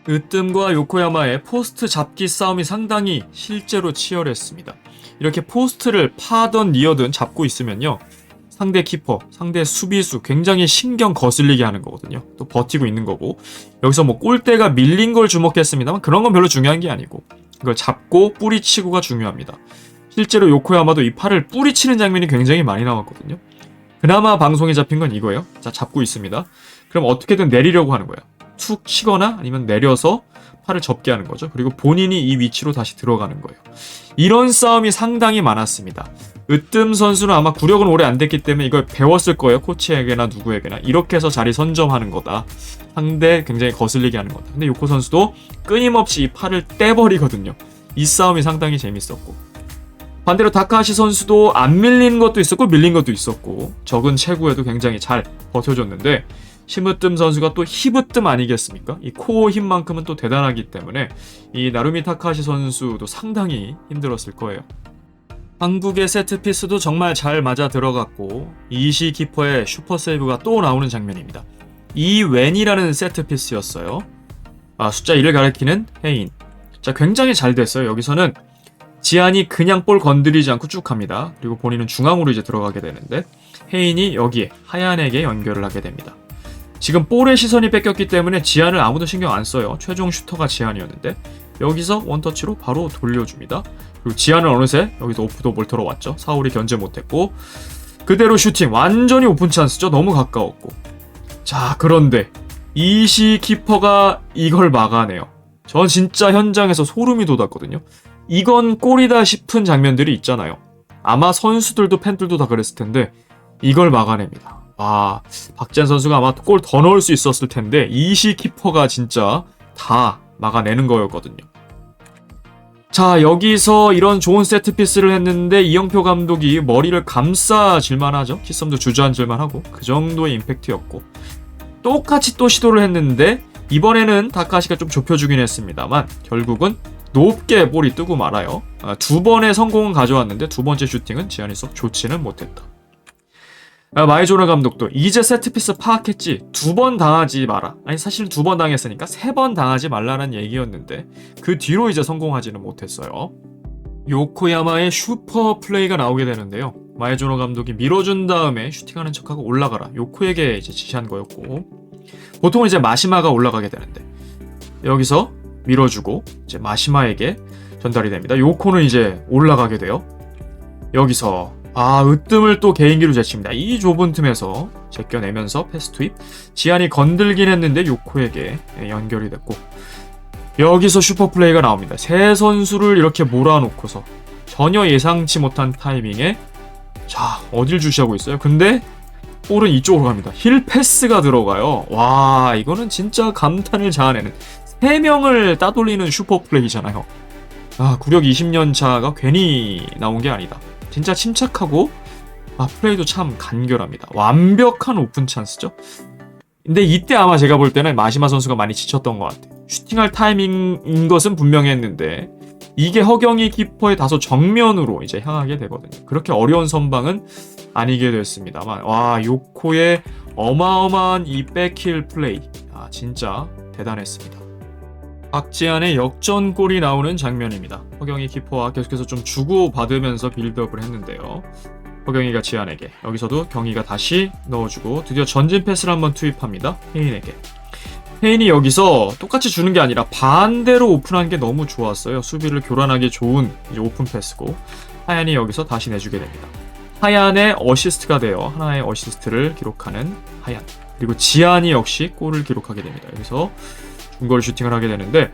으뜸과 요코야마의 포스트 잡기 싸움이 상당히 실제로 치열했습니다. 이렇게 포스트를 파든 니어든 잡고 있으면요, 상대 키퍼, 상대 수비수 굉장히 신경 거슬리게 하는 거거든요. 또 버티고 있는 거고, 여기서 골대가 밀린 걸 주목했습니다만 그런 건 별로 중요한 게 아니고, 이걸 잡고 뿌리치고가 중요합니다. 실제로 요코야마도 이 팔을 뿌리치는 장면이 굉장히 많이 나왔거든요. 그나마 방송에 잡힌 건 이거예요. 자, 잡고 있습니다. 그럼 어떻게든 내리려고 하는 거예요. 툭 치거나 아니면 내려서 팔을 접게 하는 거죠. 그리고 본인이 이 위치로 다시 들어가는 거예요. 이런 싸움이 상당히 많았습니다. 으뜸 선수는 아마 구력은 오래 안 됐기 때문에 이걸 배웠을 거예요. 코치에게나 누구에게나. 이렇게 해서 자리 선점하는 거다. 상대 굉장히 거슬리게 하는 거다. 근데 요코 선수도 끊임없이 이 팔을 떼버리거든요. 이 싸움이 상당히 재밌었고, 반대로 타카하시 선수도 안 밀린 것도 있었고 밀린 것도 있었고, 적은 체구에도 굉장히 잘 버텨줬는데, 심으뜸 선수가 또 히브뜸 아니겠습니까? 이 코어 힘만큼은 또 대단하기 때문에 이 나루미 타카하시 선수도 상당히 힘들었을 거예요. 한국의 세트피스도 정말 잘 맞아 들어갔고, 이시 키퍼의 슈퍼세이브가 또 나오는 장면입니다. 이웬이라는 세트피스였어요. 숫자 1을 가리키는 해인. 자, 굉장히 잘 됐어요. 여기서는 지안이 그냥 볼 건드리지 않고 쭉 갑니다. 그리고 본인은 중앙으로 이제 들어가게 되는데, 해인이 여기에 하얀에게 연결을 하게 됩니다. 지금 볼의 시선이 뺏겼기 때문에 지안을 아무도 신경 안 써요. 최종 슈터가 지안이었는데, 여기서 원터치로 바로 돌려줍니다. 그리고 지안은 어느새 여기서 오프도 몰터로 왔죠. 사울이 견제 못했고, 그대로 슈팅. 완전히 오픈 찬스죠. 너무 가까웠고. 자, 그런데 이시 키퍼가 이걸 막아내요. 전 진짜 현장에서 소름이 돋았거든요. 이건 골이다 싶은 장면들이 있잖아요. 아마 선수들도 팬들도 다 그랬을 텐데 이걸 막아냅니다. 박지한 선수가 아마 골 더 넣을 수 있었을 텐데 이시 키퍼가 진짜 다 막아내는 거였거든요. 자, 여기서 이런 좋은 세트피스를 했는데 이영표 감독이 머리를 감싸질만 하죠. 키썸도 주저앉을만 하고, 그 정도의 임팩트였고, 똑같이 또 시도를 했는데 이번에는 다카시가 좀 좁혀주긴 했습니다만 결국은 높게 볼이 뜨고 말아요. 2번의 성공은 가져왔는데 2번째 슈팅은 지안이 썩 좋지는 못했다. 마이조나 감독도 이제 세트피스 파악했지, 2번 당하지 마라. 아니, 사실 2번 당했으니까 3번 당하지 말라는 얘기였는데 그 뒤로 이제 성공하지는 못했어요. 요코야마의 슈퍼 플레이가 나오게 되는데요. 마이조나 감독이 밀어준 다음에 슈팅하는 척하고 올라가라, 요코에게 이제 지시한 거였고, 보통은 이제 마시마가 올라가게 되는데 여기서 밀어주고 이제 마시마에게 전달이 됩니다. 요코는 이제 올라가게 돼요. 여기서 으뜸을 또 개인기로 제칩니다. 이 좁은 틈에서 제껴내면서 패스 투입. 지안이 건들긴 했는데 요코에게 연결이 됐고, 여기서 슈퍼플레이가 나옵니다. 세 선수를 이렇게 몰아놓고서 전혀 예상치 못한 타이밍에 자, 어딜 주시하고 있어요? 근데 볼은 이쪽으로 갑니다. 힐 패스가 들어가요. 와, 이거는 진짜 감탄을 자아내는 3명을 따돌리는 슈퍼플레이잖아요. 구력 20년 차가 괜히 나온 게 아니다. 진짜 침착하고 플레이도 참 간결합니다. 완벽한 오픈 찬스죠. 근데 이때 아마 제가 볼 때는 마시마 선수가 많이 지쳤던 것 같아요. 슈팅할 타이밍인 것은 분명했는데 이게 허경희 키퍼의 다소 정면으로 이제 향하게 되거든요. 그렇게 어려운 선방은 아니게 됐습니다만, 와, 요코의 어마어마한 이 백힐 플레이, 진짜 대단했습니다. 박지한의 역전골이 나오는 장면입니다. 허경희 키퍼와 계속해서 좀 주고받으면서 빌드업을 했는데요. 허경희가 지한에게, 여기서도 경희가 다시 넣어주고 드디어 전진 패스를 한번 투입합니다. 혜인에게. 혜인이 여기서 똑같이 주는 게 아니라 반대로 오픈한 게 너무 좋았어요. 수비를 교란하기 좋은 이제 오픈 패스고, 하얀이 여기서 다시 내주게 됩니다. 하얀의 어시스트가 되어 하나의 어시스트를 기록하는 하얀. 그리고 지한이 역시 골을 기록하게 됩니다. 여기서 중거리 슈팅을 하게 되는데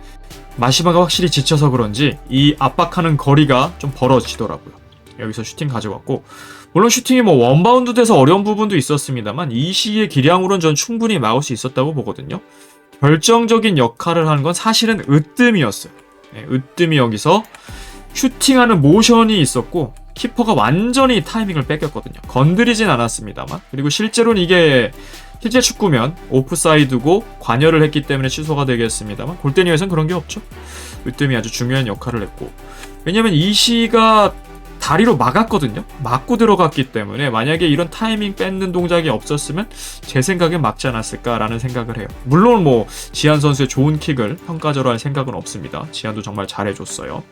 마시마가 확실히 지쳐서 그런지 이 압박하는 거리가 좀 벌어지더라고요. 여기서 슈팅 가져갔고, 물론 슈팅이 원바운드 돼서 어려운 부분도 있었습니다만 이 시기의 기량으로는 전 충분히 막을 수 있었다고 보거든요. 결정적인 역할을 하는 건 사실은 으뜸이었어요. 으뜸이 여기서 슈팅하는 모션이 있었고 키퍼가 완전히 타이밍을 뺏겼거든요. 건드리진 않았습니다만, 그리고 실제로는 이게 실제 축구면 오프사이드고 관여를 했기 때문에 취소가 되겠습니다만 골대니에서는 그런 게 없죠. 으뜸이 아주 중요한 역할을 했고, 왜냐면 이시가 다리로 막았거든요. 막고 들어갔기 때문에 만약에 이런 타이밍 뺏는 동작이 없었으면 제 생각엔 막지 않았을까라는 생각을 해요. 물론 지한 선수의 좋은 킥을 평가절하 할 생각은 없습니다. 지한도 정말 잘해줬어요.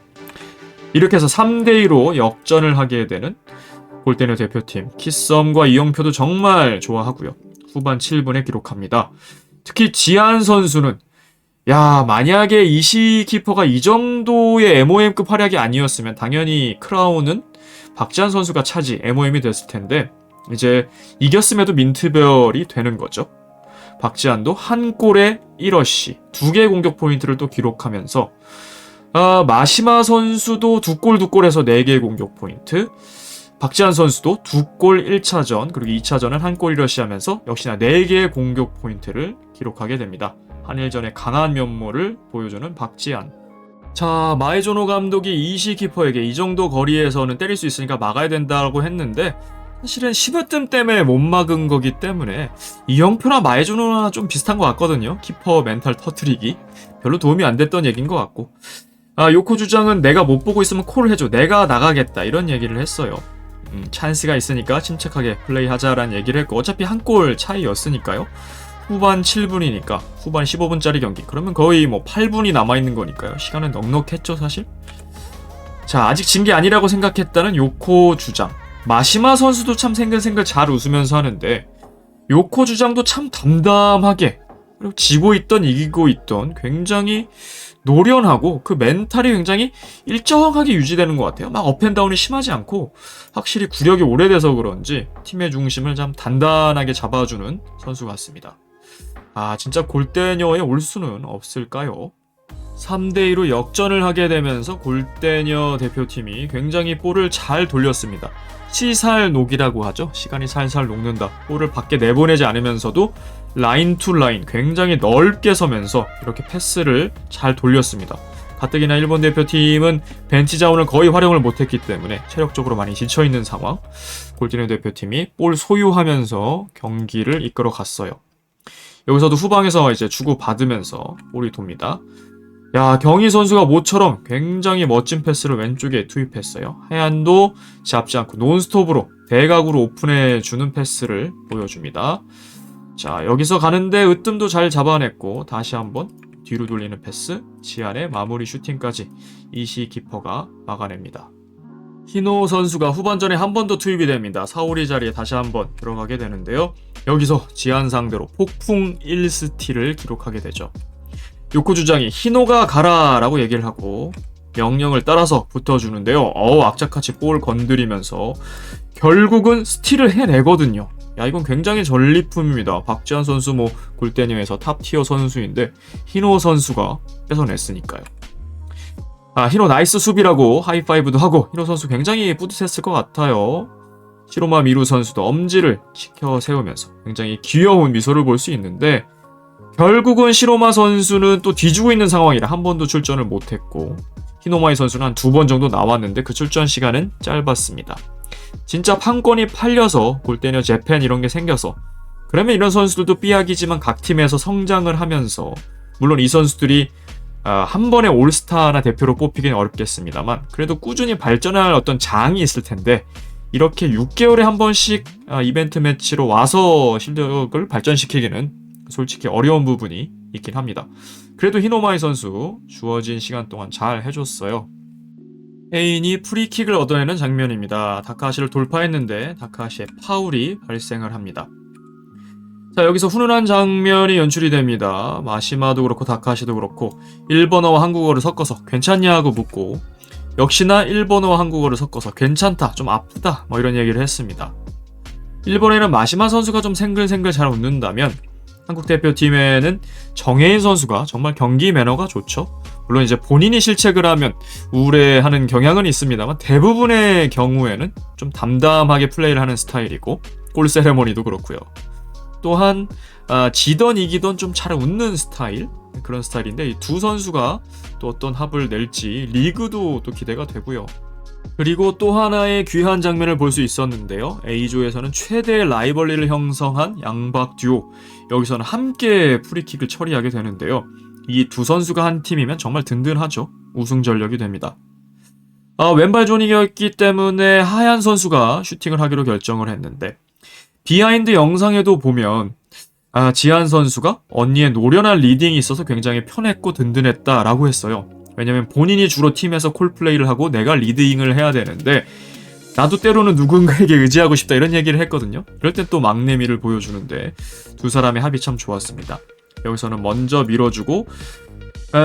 이렇게 해서 3대2로 역전을 하게 되는 골대녀 대표팀. 키썸과 이영표도 정말 좋아하고요. 후반 7분에 기록합니다. 특히 지한 선수는 만약에 이시 키퍼가 이 정도의 MOM급 활약이 아니었으면 당연히 크라운은 박지한 선수가 차지 MOM이 됐을 텐데 이제 이겼음에도 민트별이 되는 거죠. 박지한도 한 골에 1어시, 2개의 공격 포인트를 또 기록하면서 마시마 선수도 2골 해서 4개의 공격 포인트, 박지한 선수도 2골 1차전 그리고 2차전은 한 골 1어시 하면서 역시나 4개의 공격 포인트를 기록하게 됩니다. 한일전의 강한 면모를 보여주는 박지한. 자, 마에조노 감독이 이시 키퍼에게 이 정도 거리에서는 때릴 수 있으니까 막아야 된다고 했는데 사실은 시무뜸 때문에 못 막은 거기 때문에 이영표나 마에조노나 좀 비슷한 것 같거든요. 키퍼 멘탈 터트리기 별로 도움이 안 됐던 얘기인 것 같고, 요코 주장은 내가 못 보고 있으면 콜을 해줘, 내가 나가겠다, 이런 얘기를 했어요. 찬스가 있으니까 침착하게 플레이하자라는 얘기를 했고, 어차피 한 골 차이였으니까요. 후반 7분이니까 후반 15분짜리 경기, 그러면 거의 8분이 남아있는 거니까요. 시간은 넉넉했죠 사실. 자, 아직 진 게 아니라고 생각했다는 요코 주장. 마시마 선수도 참 생글생글 잘 웃으면서 하는데 요코 주장도 참 담담하게, 그리고 지고 있던 이기고 있던 굉장히 노련하고 그 멘탈이 굉장히 일정하게 유지되는 것 같아요. 막 업앤다운이 심하지 않고 확실히 구력이 오래돼서 그런지 팀의 중심을 참 단단하게 잡아주는 선수 같습니다. 진짜 골대녀에 올 수는 없을까요? 3대2로 역전을 하게 되면서 골대녀 대표팀이 굉장히 볼을 잘 돌렸습니다. 시살녹이라고 하죠. 시간이 살살 녹는다. 볼을 밖에 내보내지 않으면서도 라인 투 라인 굉장히 넓게 서면서 이렇게 패스를 잘 돌렸습니다. 가뜩이나 일본 대표팀은 벤치 자원을 거의 활용을 못했기 때문에 체력적으로 많이 지쳐있는 상황. 골대녀 대표팀이 볼 소유하면서 경기를 이끌어 갔어요. 여기서도 후방에서 이제 주고받으면서 볼이 돕니다. 경희 선수가 모처럼 굉장히 멋진 패스를 왼쪽에 투입했어요. 하얀도 잡지 않고 논스톱으로 대각으로 오픈해주는 패스를 보여줍니다. 자, 여기서 가는데 으뜸도 잘 잡아냈고 다시 한번 뒤로 돌리는 패스, 지안의 마무리 슈팅까지 이시 키퍼가 막아냅니다. 히노 선수가 후반전에 한 번 더 투입이 됩니다. 사오리 자리에 다시 한번 들어가게 되는데요. 여기서 지안 상대로 폭풍 1스틸을 기록하게 되죠. 요코 주장이 히노가 가라 라고 얘기를 하고 명령을 따라서 붙어주는데요. 악착같이 볼 건드리면서 결국은 스틸을 해내거든요. 야, 이건 굉장히 전리품입니다. 박지한 선수 골대녀에서 탑티어 선수인데 희노 선수가 뺏어냈으니까요. 희노 나이스 수비라고 하이파이브도 하고 희노 선수 굉장히 뿌듯했을 것 같아요. 시로마 미루 선수도 엄지를 지켜 세우면서 굉장히 귀여운 미소를 볼 수 있는데 결국은 시로마 선수는 또 뒤지고 있는 상황이라 한 번도 출전을 못했고 히노마이 선수는 한 2번 정도 나왔는데 그 출전 시간은 짧았습니다. 진짜 판권이 팔려서 골대녀 재팬 이런 게 생겨서 그러면 이런 선수들도 삐약이지만 각 팀에서 성장을 하면서 물론 이 선수들이 한 번에 올스타나 대표로 뽑히긴 어렵겠습니다만 그래도 꾸준히 발전할 어떤 장이 있을 텐데 이렇게 6개월에 한 번씩 이벤트 매치로 와서 실력을 발전시키기는 솔직히 어려운 부분이 있긴 합니다. 그래도 히노마이 선수 주어진 시간 동안 잘 해줬어요. 헤인이 프리킥을 얻어내는 장면입니다. 다카하시를 돌파했는데 다카하시의 파울이 발생을 합니다. 자, 여기서 훈훈한 장면이 연출이 됩니다. 마시마도 그렇고 다카하시도 그렇고 일본어와 한국어를 섞어서 괜찮냐고 묻고 역시나 일본어와 한국어를 섞어서 괜찮다, 좀 아프다 이런 얘기를 했습니다. 일본에는 마시마 선수가 좀 생글생글 잘 웃는다면 한국 대표팀에는 정혜인 선수가 정말 경기 매너가 좋죠. 물론 이제 본인이 실책을 하면 우울해하는 경향은 있습니다만 대부분의 경우에는 좀 담담하게 플레이를 하는 스타일이고 골 세레모니도 그렇고요. 또한 지던 이기던 좀 잘 웃는 스타일 그런 스타일인데 이 두 선수가 또 어떤 합을 낼지 리그도 또 기대가 되고요. 그리고 또 하나의 귀한 장면을 볼 수 있었는데요. A조에서는 최대의 라이벌리를 형성한 양박 듀오 여기서는 함께 프리킥을 처리하게 되는데요. 이 두 선수가 한 팀이면 정말 든든하죠. 우승 전력이 됩니다. 왼발존이었기 때문에 하얀 선수가 슈팅을 하기로 결정을 했는데 비하인드 영상에도 보면 지한 선수가 언니의 노련한 리딩이 있어서 굉장히 편했고 든든했다라고 했어요. 왜냐면 본인이 주로 팀에서 콜플레이를 하고 내가 리딩을 해야 되는데 나도 때로는 누군가에게 의지하고 싶다 이런 얘기를 했거든요. 그럴 땐 또 막내미를 보여주는데 두 사람의 합이 참 좋았습니다. 여기서는 먼저 밀어주고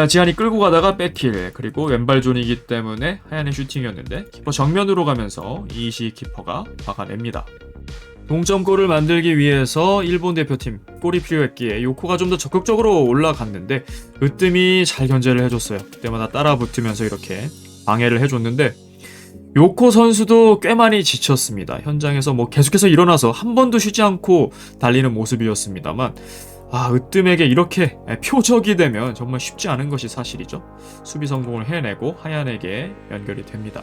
지한이 끌고 가다가 백힐 그리고 왼발존이기 때문에 하얀의 슈팅이었는데 키퍼 정면으로 가면서 이시 키퍼가 막아냅니다. 동점골을 만들기 위해서 일본 대표팀 골이 필요했기에 요코가 좀 더 적극적으로 올라갔는데 으뜸이 잘 견제를 해줬어요. 그때마다 따라 붙으면서 이렇게 방해를 해줬는데 요코 선수도 꽤 많이 지쳤습니다. 현장에서 계속해서 일어나서 한 번도 쉬지 않고 달리는 모습이었습니다만 으뜸에게 이렇게 표적이 되면 정말 쉽지 않은 것이 사실이죠. 수비 성공을 해내고 하얀에게 연결이 됩니다.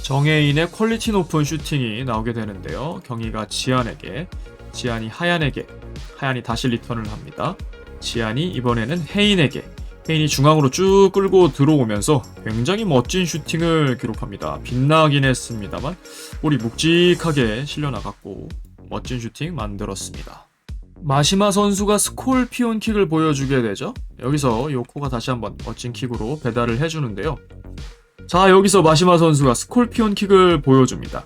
정혜인의 퀄리티 높은 슈팅이 나오게 되는데요. 경희가 지한에게, 지한이 하얀에게, 하얀이 다시 리턴을 합니다. 지한이 이번에는 혜인에게, 혜인이 중앙으로 쭉 끌고 들어오면서 굉장히 멋진 슈팅을 기록합니다. 빗나긴 했습니다만 볼이 묵직하게 실려나갔고 멋진 슈팅 만들었습니다. 마시마 선수가 스콜피온 킥을 보여주게 되죠. 여기서 요코가 다시 한번 멋진 킥으로 배달을 해주는데요. 자, 여기서 마시마 선수가 스콜피온 킥을 보여줍니다.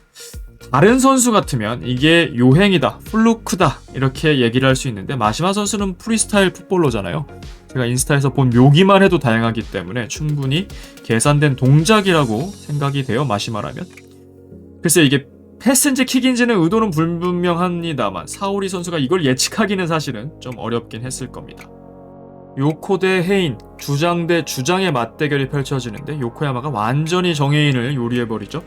다른 선수 같으면 이게 요행이다, 플루크다 이렇게 얘기를 할 수 있는데 마시마 선수는 프리스타일 풋볼러잖아요. 제가 인스타에서 본 묘기만 해도 다양하기 때문에 충분히 계산된 동작이라고 생각이 돼요. 마시마라면. 글쎄 이게 패스인지 킥인지는 의도는 불분명합니다만 사오리 선수가 이걸 예측하기는 사실은 좀 어렵긴 했을 겁니다. 요코 대 헤인, 주장 대 주장의 맞대결이 펼쳐지는데 요코야마가 완전히 정혜인을 요리해버리죠.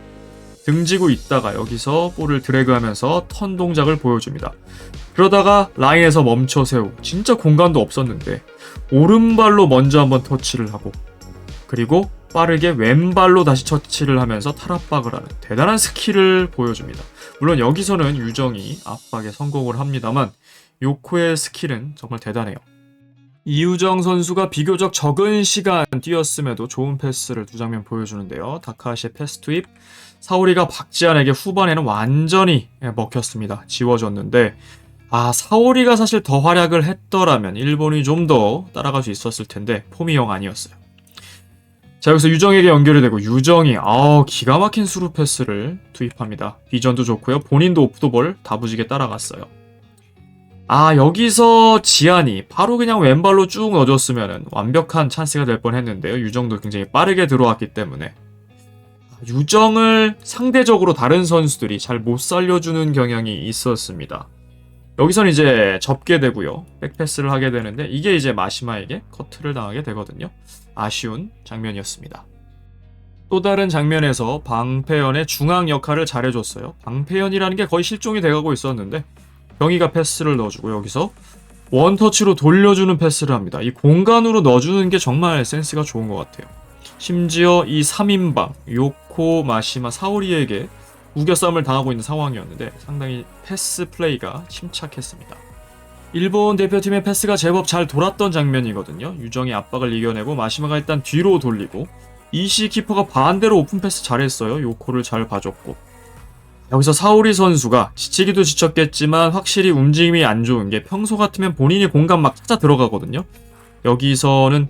등지고 있다가 여기서 볼을 드래그하면서 턴 동작을 보여줍니다. 그러다가 라인에서 멈춰 세우고 진짜 공간도 없었는데 오른발로 먼저 한번 터치를 하고 그리고 빠르게 왼발로 다시 터치를 하면서 탈압박을 하는 대단한 스킬을 보여줍니다. 물론 여기서는 유정이 압박에 성공을 합니다만 요코의 스킬은 정말 대단해요. 이유정 선수가 비교적 적은 시간 뛰었음에도 좋은 패스를 두 장면 보여주는데요. 다카하시의 패스 투입, 사오리가 박지한에게 후반에는 완전히 먹혔습니다. 지워졌는데 사오리가 사실 더 활약을 했더라면 일본이 좀 더 따라갈 수 있었을 텐데 폼이 영 아니었어요. 자, 여기서 유정에게 연결이 되고 유정이 기가 막힌 수루 패스를 투입합니다. 비전도 좋고요. 본인도 오프더볼 다부지게 따라갔어요. 여기서 지안이 바로 그냥 왼발로 쭉 넣어줬으면 완벽한 찬스가 될 뻔했는데요. 유정도 굉장히 빠르게 들어왔기 때문에 유정을 상대적으로 다른 선수들이 잘 못 살려주는 경향이 있었습니다. 여기선 이제 접게 되고요. 백패스를 하게 되는데 이게 이제 마시마에게 커트를 당하게 되거든요. 아쉬운 장면이었습니다. 또 다른 장면에서 방패연의 중앙 역할을 잘해줬어요. 방패연이라는 게 거의 실종이 돼가고 있었는데 경희가 패스를 넣어주고 여기서 원터치로 돌려주는 패스를 합니다. 이 공간으로 넣어주는 게 정말 센스가 좋은 것 같아요. 심지어 이 3인방 요코, 마시마, 사오리에게 우겨싸움을 당하고 있는 상황이었는데 상당히 패스 플레이가 침착했습니다. 일본 대표팀의 패스가 제법 잘 돌았던 장면이거든요. 유정의 압박을 이겨내고 마시마가 일단 뒤로 돌리고 이시 키퍼가 반대로 오픈 패스 잘했어요. 요코를 잘 봐줬고 여기서 사오리 선수가 지치기도 지쳤겠지만 확실히 움직임이 안 좋은 게 평소 같으면 본인이 공간 막 찾아 들어가거든요. 여기서는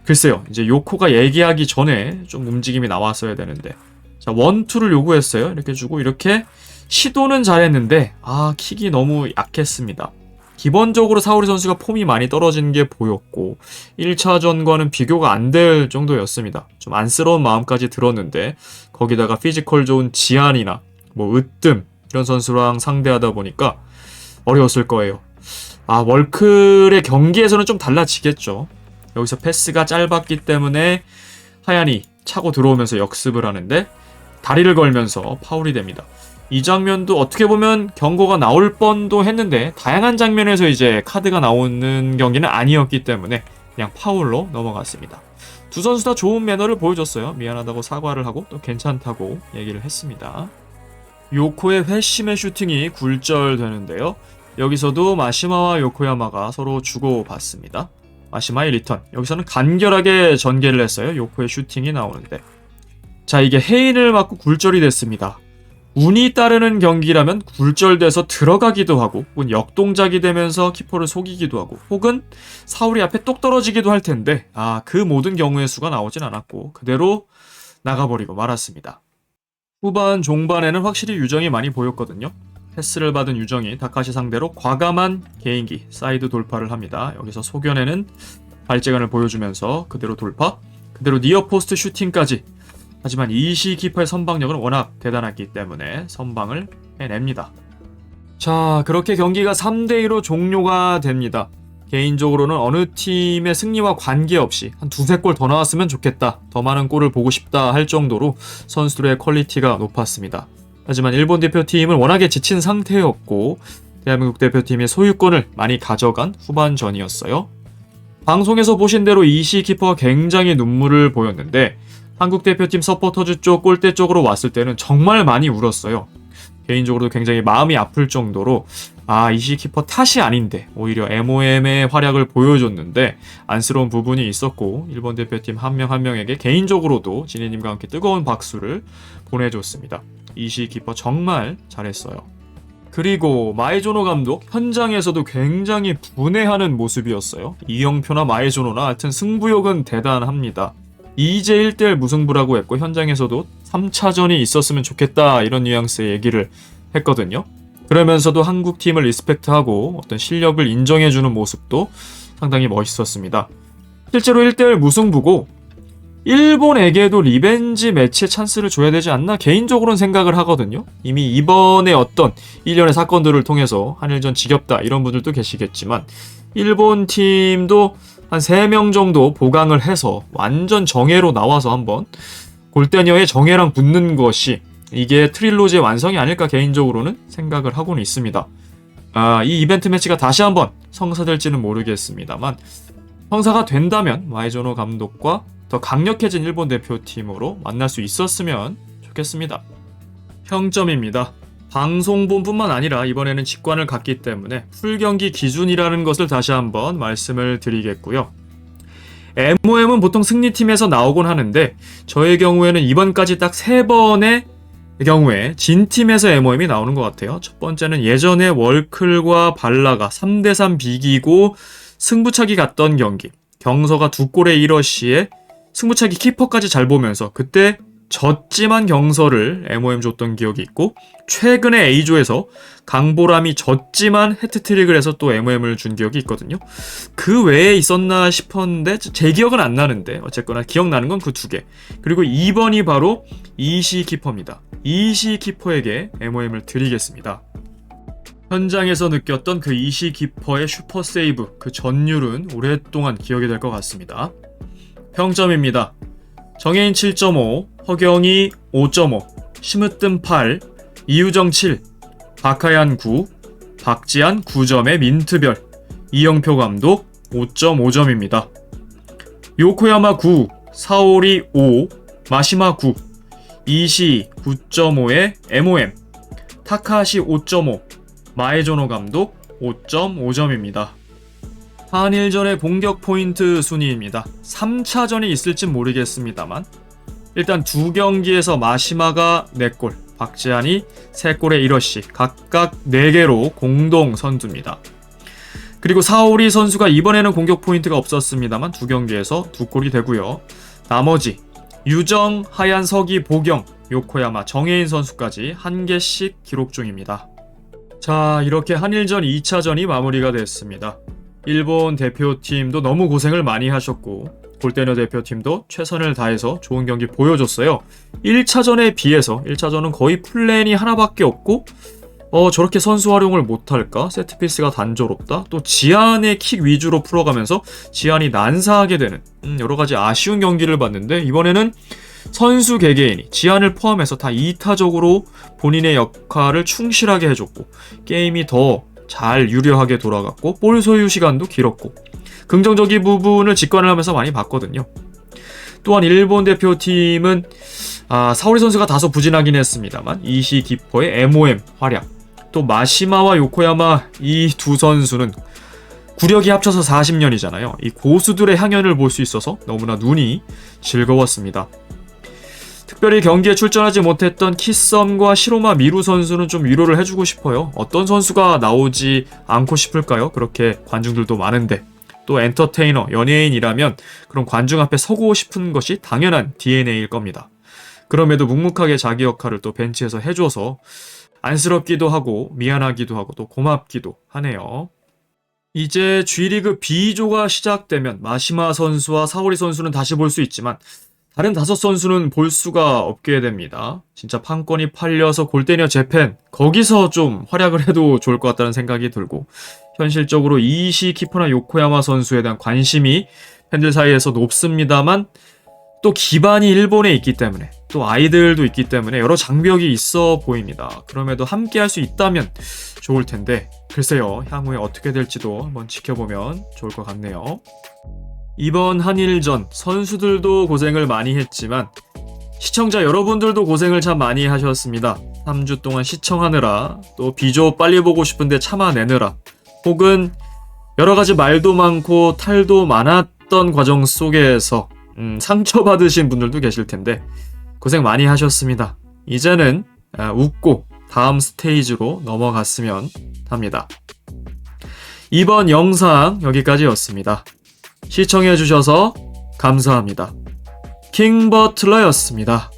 글쎄요. 이제 요코가 얘기하기 전에 좀 움직임이 나왔어야 되는데 자, 원투를 요구했어요. 이렇게 주고 이렇게 시도는 잘했는데 킥이 너무 약했습니다. 기본적으로 사오리 선수가 폼이 많이 떨어진 게 보였고 1차전과는 비교가 안 될 정도였습니다. 좀 안쓰러운 마음까지 들었는데 거기다가 피지컬 좋은 지안이나 으뜸 이런 선수랑 상대하다 보니까 어려웠을 거예요. 월클의 경기에서는 좀 달라지겠죠. 여기서 패스가 짧았기 때문에 하얀이 차고 들어오면서 역습을 하는데 다리를 걸면서 파울이 됩니다. 이 장면도 어떻게 보면 경고가 나올 뻔도 했는데 다양한 장면에서 이제 카드가 나오는 경기는 아니었기 때문에 그냥 파울로 넘어갔습니다. 두 선수 다 좋은 매너를 보여줬어요. 미안하다고 사과를 하고 또 괜찮다고 얘기를 했습니다. 요코의 회심의 슈팅이 굴절되는데요. 여기서도 마시마와 요코야마가 서로 주고받습니다. 마시마의 리턴. 여기서는 간결하게 전개를 했어요. 요코의 슈팅이 나오는데 자, 이게 해인을 맞고 굴절이 됐습니다. 운이 따르는 경기라면 굴절돼서 들어가기도 하고 혹은 역동작이 되면서 키퍼를 속이기도 하고 혹은 사울이 앞에 똑 떨어지기도 할 텐데 그 모든 경우의 수가 나오진 않았고 그대로 나가버리고 말았습니다. 후반 종반에는 확실히 유정이 많이 보였거든요. 패스를 받은 유정이 다카시 상대로 과감한 개인기 사이드 돌파를 합니다. 여기서 소견에는 발재간을 보여주면서 그대로 돌파, 그대로 니어포스트 슈팅까지. 하지만 이시 키퍼의 선방력은 워낙 대단했기 때문에 선방을 해냅니다. 자, 그렇게 경기가 3대2로 종료가 됩니다. 개인적으로는 어느 팀의 승리와 관계없이 한 두세 골 더 나왔으면 좋겠다, 더 많은 골을 보고 싶다 할 정도로 선수들의 퀄리티가 높았습니다. 하지만 일본 대표팀은 워낙에 지친 상태였고 대한민국 대표팀이 소유권을 많이 가져간 후반전이었어요. 방송에서 보신 대로 이시 키퍼가 굉장히 눈물을 보였는데 한국 대표팀 서포터즈 쪽 골대 쪽으로 왔을 때는 정말 많이 울었어요. 개인적으로도 굉장히 마음이 아플 정도로 이시 키퍼 탓이 아닌데 오히려 MOM의 활약을 보여줬는데 안쓰러운 부분이 있었고 일본 대표팀 한 명 한 명에게 개인적으로도 진희님과 함께 뜨거운 박수를 보내줬습니다. 이시 키퍼 정말 잘했어요. 그리고 마에조노 감독 현장에서도 굉장히 분해하는 모습이었어요. 이영표나 마에조노나 하여튼 승부욕은 대단합니다. 2대 1대1 무승부라고 했고 현장에서도 3차전이 있었으면 좋겠다 이런 뉘앙스의 얘기를 했거든요. 그러면서도 한국 팀을 리스펙트하고 어떤 실력을 인정해주는 모습도 상당히 멋있었습니다. 실제로 1대1 무승부고 일본에게도 리벤지 매치의 찬스를 줘야 되지 않나 개인적으로는 생각을 하거든요. 이미 이번에 어떤 일련의 사건들을 통해서 한일전 지겹다 이런 분들도 계시겠지만 일본 팀도 한 3명 정도 보강을 해서 완전 정예로 나와서 한번 골대녀의 정예랑 붙는 것이 이게 트릴로지의 완성이 아닐까 개인적으로는 생각을 하고는 있습니다. 이 이벤트 매치가 다시 한번 성사될지는 모르겠습니다만 성사가 된다면 마에조노 감독과 더 강력해진 일본 대표팀으로 만날 수 있었으면 좋겠습니다. 평점입니다. 방송본뿐만 아니라 이번에는 직관을 갔기 때문에 풀경기 기준이라는 것을 다시 한번 말씀을 드리겠고요. MOM은 보통 승리팀에서 나오곤 하는데 저의 경우에는 이번까지 딱 3번의 경우에 진팀에서 MOM이 나오는 것 같아요. 첫 번째는 예전에 월클과 발라가 3대3 비기고 승부차기 갔던 경기, 경서가 2골의 1어시에 승부차기 키퍼까지 잘 보면서 그때 졌지만 경서를 MOM 줬던 기억이 있고, 최근에 A조에서 강보람이 졌지만 해트트릭을 해서 또 MOM을 준 기억이 있거든요. 그 외에 있었나 싶었는데 제 기억은 안 나는데 어쨌거나 기억나는 건 그 두 개. 그리고 2번이 바로 이시 키퍼입니다. 이시 키퍼에게 MOM을 드리겠습니다. 현장에서 느꼈던 그 이시 키퍼의 슈퍼 세이브, 그 전율은 오랫동안 기억이 될 것 같습니다. 평점입니다. 정혜인 7.5, 허경이 5.5, 심으뜸 8, 이유정 7, 박하얀 9, 박지한 9점의 민트별, 이영표 감독 5.5점입니다. 요코야마 9, 사오리 5, 마시마 9, 이시 9.5의 MOM, 타카하시 5.5, 마에조노 감독 5.5점입니다. 한일전의 공격 포인트 순위입니다. 3차전이 있을진 모르겠습니다만 일단 두 경기에서 마시마가 4골, 박지한이 3골에 1어시, 각각 4개로 공동 선두입니다. 그리고 사오리 선수가 이번에는 공격 포인트가 없었습니다만 두 경기에서 2골이 되고요. 나머지 유정, 하얀, 서기, 보경, 요코야마, 정혜인 선수까지 1개씩 기록 중입니다. 자, 이렇게 한일전 2차전이 마무리가 됐습니다. 일본 대표팀도 너무 고생을 많이 하셨고 골대녀 대표팀도 최선을 다해서 좋은 경기 보여줬어요. 1차전에 비해서 1차전은 거의 플랜이 하나밖에 없고 저렇게 선수 활용을 못할까? 세트피스가 단조롭다? 또 지안의 킥 위주로 풀어가면서 지안이 난사하게 되는 여러가지 아쉬운 경기를 봤는데 이번에는 선수 개개인이 지안을 포함해서 다 이타적으로 본인의 역할을 충실하게 해줬고 게임이 더 잘 유려하게 돌아갔고 볼 소유 시간도 길었고 긍정적인 부분을 직관을 하면서 많이 봤거든요. 또한 일본 대표팀은 사오리 선수가 다소 부진하긴 했습니다만 이시 기퍼의 MOM 활약, 또 마시마와 요코야마 이 두 선수는 구력이 합쳐서 40년이잖아요. 이 고수들의 향연을 볼 수 있어서 너무나 눈이 즐거웠습니다. 특별히 경기에 출전하지 못했던 키썸과 시로마 미루 선수는 좀 위로를 해주고 싶어요. 어떤 선수가 나오지 않고 싶을까요? 그렇게 관중들도 많은데. 또 엔터테이너, 연예인이라면 그런 관중 앞에 서고 싶은 것이 당연한 DNA일 겁니다. 그럼에도 묵묵하게 자기 역할을 또 벤치에서 해줘서 안쓰럽기도 하고 미안하기도 하고 또 고맙기도 하네요. 이제 G리그 B조가 시작되면 마시마 선수와 사오리 선수는 다시 볼 수 있지만 다른 5선수는 볼 수가 없게 됩니다. 진짜 판권이 팔려서 골대녀 재팬 거기서 좀 활약을 해도 좋을 것 같다는 생각이 들고 현실적으로 이시 키퍼나 요코야마 선수에 대한 관심이 팬들 사이에서 높습니다만 또 기반이 일본에 있기 때문에 또 아이들도 있기 때문에 여러 장벽이 있어 보입니다. 그럼에도 함께 할 수 있다면 좋을 텐데 글쎄요, 향후에 어떻게 될지도 한번 지켜보면 좋을 것 같네요. 이번 한일전 선수들도 고생을 많이 했지만 시청자 여러분들도 고생을 참 많이 하셨습니다. 3주 동안 시청하느라 또 B조 빨리 보고 싶은데 참아내느라 혹은 여러가지 말도 많고 탈도 많았던 과정 속에서 상처받으신 분들도 계실 텐데 고생 많이 하셨습니다. 이제는 웃고 다음 스테이지로 넘어갔으면 합니다. 이번 영상 여기까지였습니다. 시청해주셔서 감사합니다. 킹버틀러였습니다.